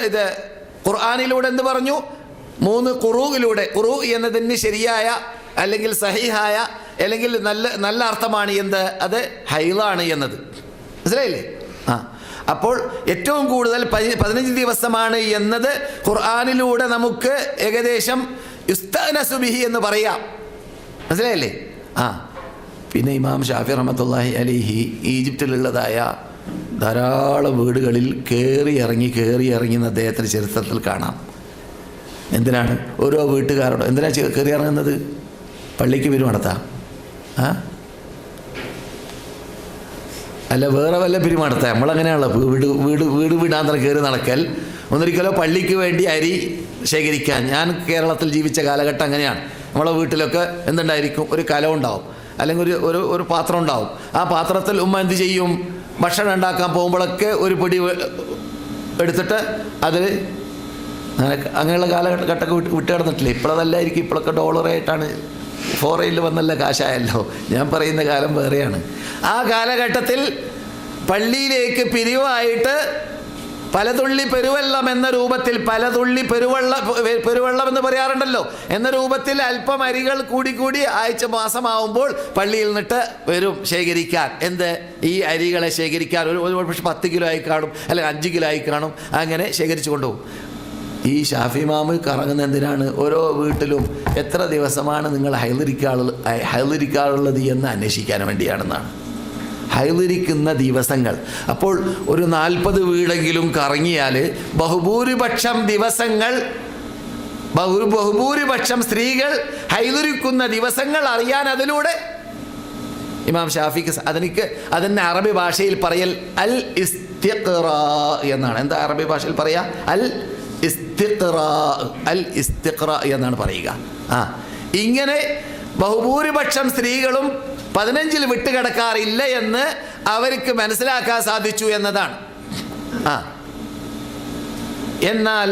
ഇത് ഖുർആനിലൂടെ എന്ത് പറഞ്ഞു? 3 ഖുറൂഇലൂടെ, ഖുറൂ എന്നതിന് ശരിയായ അല്ലെങ്കിൽ സഹീഹായ അല്ലെങ്കിൽ നല്ല അർത്ഥമാണ് എന്ത്, അത് ഹൈളാണ് എന്നത്. മനസ്സിലായില്ലേ? അപ്പോൾ ഏറ്റവും കൂടുതൽ 15 ദിവസമാണ് എന്നത് ഖുർആനിലൂടെ നമുക്ക് ഏകദേശം യുസ്തഅനസു ബിഹി എന്ന് പറയാം. മനസ്സിലായില്ലേ? പിന്നെ ഇമാം ഷാഫി റഹ്മത്തുള്ളാഹി അലൈഹി ഈജിപ്തിലുള്ളതായ ധാരാളം വീടുകളിൽ കയറി ഇറങ്ങുന്ന അദ്ദേഹത്തിൻ്റെ ചരിത്രത്തിൽ കാണാം. എന്തിനാണ് ഓരോ വീട്ടുകാരോട് എന്തിനാണ് കയറി ഇറങ്ങുന്നത്? പള്ളിക്ക് പിരിവ് നടത്താം? അല്ല വേറെ വല്ല പിരിവ് നടത്താം? നമ്മളങ്ങനെയാണല്ലോ, വീട് വീടാന്തരം കയറി നടക്കൽ. ഒന്നൊരിക്കലോ പള്ളിക്ക് വേണ്ടി അരി ശേഖരിക്കാൻ. ഞാൻ കേരളത്തിൽ ജീവിച്ച കാലഘട്ടം അങ്ങനെയാണ്. നമ്മളെ വീട്ടിലൊക്കെ എന്തുണ്ടായിരിക്കും? ഒരു കലം ഉണ്ടാവും, അല്ലെങ്കിൽ ഒരു പാത്രം ഉണ്ടാവും. ആ പാത്രത്തിൽ ഉമ്മ എന്ത് ചെയ്യും? ഭക്ഷണം ഉണ്ടാക്കാൻ പോകുമ്പോഴൊക്കെ ഒരു പൊടി എടുത്തിട്ട് അതിൽ അങ്ങനെയുള്ള കാലഘട്ടമൊക്കെ വിട്ട് കിടന്നിട്ടില്ലേ? ഇപ്പോഴതല്ലായിരിക്കും. ഇപ്പോഴൊക്കെ ഡോളറായിട്ടാണ്, ഫോറയിൽ വന്നല്ല കാശായല്ലോ. ഞാൻ പറയുന്ന കാലം വേറെയാണ്. ആ കാലഘട്ടത്തിൽ പള്ളിയിലേക്ക് പിരിവായിട്ട് പലതുള്ളി പെരുവെള്ളം എന്ന രൂപത്തിൽ, പലതുള്ളി പെരുവെള്ളം എന്ന് പറയാറുണ്ടല്ലോ, എന്ന രൂപത്തിൽ അല്പം അരികൾ കൂടി ആഴ്ച മാസമാവുമ്പോൾ പള്ളിയിൽ നിന്നിട്ട് വരും ശേഖരിക്കാൻ. എന്ത്? ഈ അരികളെ ശേഖരിക്കാൻ. ഒരു പക്ഷേ 10 കിലോ ആയി കാണും, അല്ലെങ്കിൽ 5 കിലോ ആയി കാണും. അങ്ങനെ ശേഖരിച്ചു കൊണ്ടുപോകും. ഈ ഷാഫി ഇമാം കറങ്ങുന്ന എന്തിനാണ്? ഓരോ വീട്ടിലും എത്ര ദിവസമാണ് നിങ്ങൾ ഹൈളിരിക്കാറുള്ളത് എന്ന് അന്വേഷിക്കാൻ വേണ്ടിയാണെന്നാണ്. ഹൈളിരിക്കുന്ന ദിവസങ്ങൾ. അപ്പോൾ ഒരു 40 വീടെങ്കിലും കറങ്ങിയാൽ ബഹുഭൂരിപക്ഷം ദിവസങ്ങൾ, ബഹുഭൂരിപക്ഷം സ്ത്രീകൾ ഹൈളിരിക്കുന്ന ദിവസങ്ങൾ അറിയാൻ അതിലൂടെ ഇമാം ഷാഫിക്ക് അതിന് അറബി ഭാഷയിൽ പറയൽ അൽ ഇസ്തിഖ്റാ എന്നാണ്. എന്താ അറബി ഭാഷയിൽ പറയാ? അൽ ഇസ്തിഖ്റാ എന്നാണ് പറയുക. ഇങ്ങനെ ബഹുഭൂരിപക്ഷം സ്ത്രീകളും 15 വിട്ടുകിടക്കാറില്ല എന്ന് അവർക്ക് മനസ്സിലാക്കാൻ സാധിച്ചു എന്നതാണ്. എന്നാൽ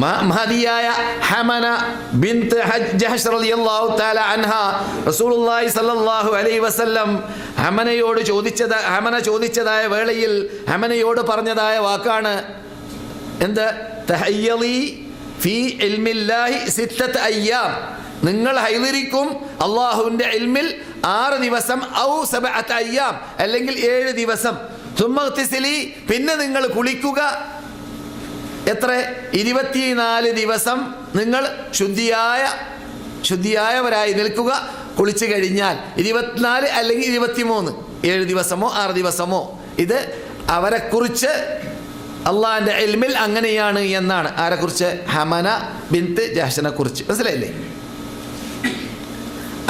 മഹദിയായ ഹമന ബിൻത് ജഹ്ഷ് റളിയല്ലാഹു തആല അൻഹ റസൂലുള്ളാഹി സ്വല്ലല്ലാഹു അലൈഹി വസല്ലം ഹമന ചോദിച്ചതായ വേളയിൽ ഹമനയോട് പറഞ്ഞതായ വാക്കാണ് എന്ത്? തഹയ്യലി ഫീ ഇൽമില്ലാഹി 6 അയ്യാം. നിങ്ങൾ ഹൈളിരിക്കും അള്ളാഹുവിൻ്റെ ഇൽമിൽ 6 ദിവസം, ഔ 7 അയ്യാം, അല്ലെങ്കിൽ 7 ദിവസം. സുമ്മഗ്തിസിലി, പിന്നെ നിങ്ങൾ കുളിക്കുക. എത്ര? 24 ദിവസം നിങ്ങൾ ശുദ്ധിയായവരായി നിൽക്കുക. കുളിച്ചു കഴിഞ്ഞാൽ 24 അല്ലെങ്കിൽ 23, 7 ദിവസമോ 6 ദിവസമോ. ഇത് അവരെക്കുറിച്ച് അള്ളാഹിൻ്റെ ഇൽമിൽ അങ്ങനെയാണ് എന്നാണ്. ആരെക്കുറിച്ച്? ഹമന ബിൻത് ജഹ്ഷിനെ കുറിച്ച്. മനസ്സിലായില്ലേ?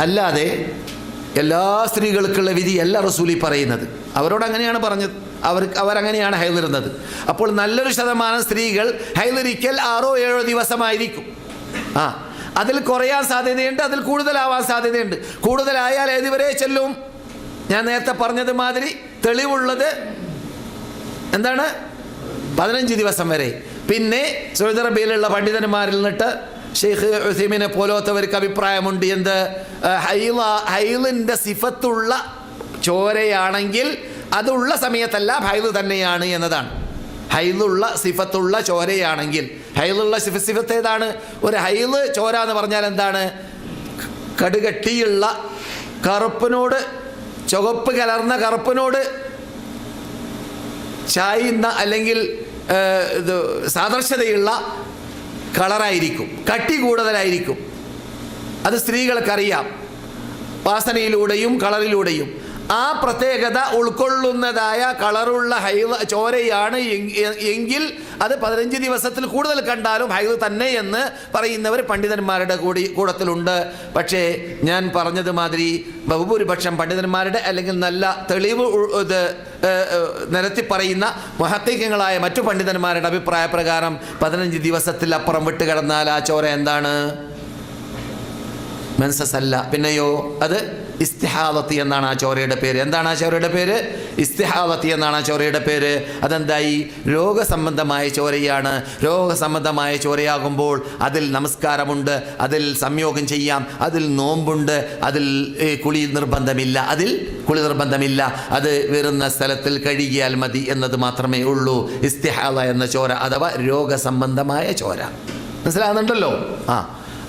അല്ലാതെ എല്ലാ സ്ത്രീകൾക്കുള്ള വിധിയല്ല റസൂലി പറയുന്നത്. അവരോട് അങ്ങനെയാണ് പറഞ്ഞത്. അവരങ്ങനെയാണ് ഹൈളിരുന്നത്. അപ്പോൾ നല്ലൊരു ശതമാനം സ്ത്രീകൾ ഹൈളിരിക്കൽ 6 or 7 ദിവസമായിരിക്കും. അതിൽ കുറയാൻ സാധ്യതയുണ്ട്, അതിൽ കൂടുതലാവാൻ സാധ്യതയുണ്ട്. കൂടുതലായാൽ ഏതുവരെ ചെല്ലും? ഞാൻ നേരത്തെ പറഞ്ഞത് മാതിരി തെളിവുള്ളത് എന്താണ്? 15 ദിവസം വരെ. പിന്നെ സൗദി അറേബ്യയിലുള്ള പണ്ഡിതന്മാരിൽ നിന്നിട്ട് ഷെയ്ഖ് ഉസൈമിനെ പോലത്തവർക്ക് അഭിപ്രായമുണ്ട്. എന്ത്? ഹൈളിൻ്റെ സിഫത്തുള്ള ചോരയാണെങ്കിൽ അതുള്ള സമയത്തല്ല, ഹൈള് തന്നെയാണ് എന്നതാണ്. ഹൈളുള്ള സിഫത്തുള്ള ചോരയാണെങ്കിൽ, ഹൈളുള്ള സിഫത്ത് ഏതാണ്? ഒരു ഹൈള് ചോര എന്ന് പറഞ്ഞാൽ എന്താണ്? കടുകട്ടിയുള്ള കറുപ്പിനോട്, ചുവപ്പ് കലർന്ന കറുപ്പിനോട് ചായുന്ന അല്ലെങ്കിൽ സാദൃശ്യതയുള്ള കളറായിരിക്കും, കട്ടി കൂടുതലായിരിക്കും. അത് സ്ത്രീകൾക്കറിയാം, വാസനയിലൂടെയും കളറിലൂടെയും. ആ പ്രത്യേകത ഉൾക്കൊള്ളുന്നതായ കളറുള്ള ചോരയാണ് എങ്കിൽ അത് 15 ദിവസത്തിൽ കൂടുതൽ കണ്ടാലും ഹൈദ് തന്നെ എന്ന് പറയുന്നവർ പണ്ഡിതന്മാരുടെ കൂട്ടത്തിലുണ്ട്. പക്ഷേ ഞാൻ പറഞ്ഞത് മാതിരി ബഹുഭൂരിപക്ഷം പണ്ഡിതന്മാരുടെ അല്ലെങ്കിൽ നല്ല തെളിവ് നിരത്തി പറയുന്ന മുഹഖിഖുകളായ മറ്റു പണ്ഡിതന്മാരുടെ അഭിപ്രായ പ്രകാരം 15 ദിവസത്തിൽ അപ്പുറം വിട്ട് കിടന്നാൽ ആ ചോര എന്താണ്? മെൻസസ് അല്ല. പിന്നെയോ അത് ഇസ്തിഹാദത്തി എന്നാണ് ആ ചോരയുടെ പേര്. എന്താണ് ആ ചോരയുടെ പേര്? ഇസ്തിഹാദത്തി എന്നാണ് ആ ചോരയുടെ പേര്. അതെന്തായി? രോഗസംബന്ധമായ ചോരയാണ്. രോഗസംബന്ധമായ ചോരയാകുമ്പോൾ അതിൽ നമസ്കാരമുണ്ട്, അതിൽ സംയോഗം ചെയ്യാം, അതിൽ നോമ്പുണ്ട്, അതിൽ കുളി നിർബന്ധമില്ല. അത് വരുന്ന സ്ഥലത്തിൽ കഴുകിയാൽ മതി എന്നത് മാത്രമേ ഉള്ളൂ. ഇസ്തിഹാദ എന്ന ചോര അഥവാ രോഗസംബന്ധമായ ചോര. മനസ്സിലാകുന്നുണ്ടല്ലോ?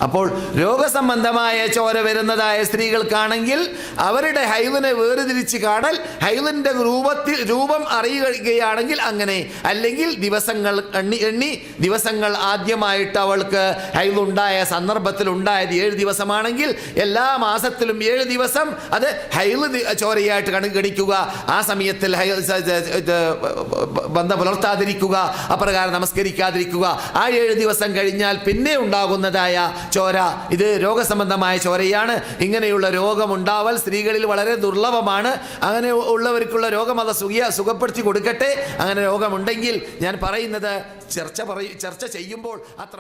അപ്പോൾ രോഗസംബന്ധമായ ചോര വരുന്നതായ സ്ത്രീകൾക്കാണെങ്കിൽ അവരുടെ ഹൈദിനെ വേർതിരിച്ച് കാണൽ, ഹൈദിൻ്റെ രൂപം അറിയുകയാണെങ്കിൽ അങ്ങനെ, അല്ലെങ്കിൽ ദിവസങ്ങൾ എണ്ണി ദിവസങ്ങൾ ആദ്യമായിട്ട് അവൾക്ക് ഹൈദുണ്ടായ സന്ദർഭത്തിൽ ഉണ്ടായത് 7 ദിവസമാണെങ്കിൽ എല്ലാ മാസത്തിലും 7 ദിവസം അത് ഹൈദ് ചോരയായിട്ട് ഗണിക്കുക. ആ സമയത്തിൽ ബന്ധം പുലർത്താതിരിക്കുക, അപ്രകാരം നമസ്കരിക്കാതിരിക്കുക. ആ 7 ദിവസം കഴിഞ്ഞാൽ പിന്നെ ഉണ്ടാകുന്നതായ ചോര ഇത് രോഗസംബന്ധമായ ചോരയാണ്. ഇങ്ങനെയുള്ള രോഗമുണ്ടാവൽ സ്ത്രീകളിൽ വളരെ ദുർലഭമാണ്. അങ്ങനെ ഉള്ളവർക്കുള്ള രോഗം അത് സുഖപ്പെടുത്തി കൊടുക്കട്ടെ. അങ്ങനെ രോഗമുണ്ടെങ്കിൽ ഞാൻ പറയുന്നത് ചർച്ച ചെയ്യുമ്പോൾ അത്ര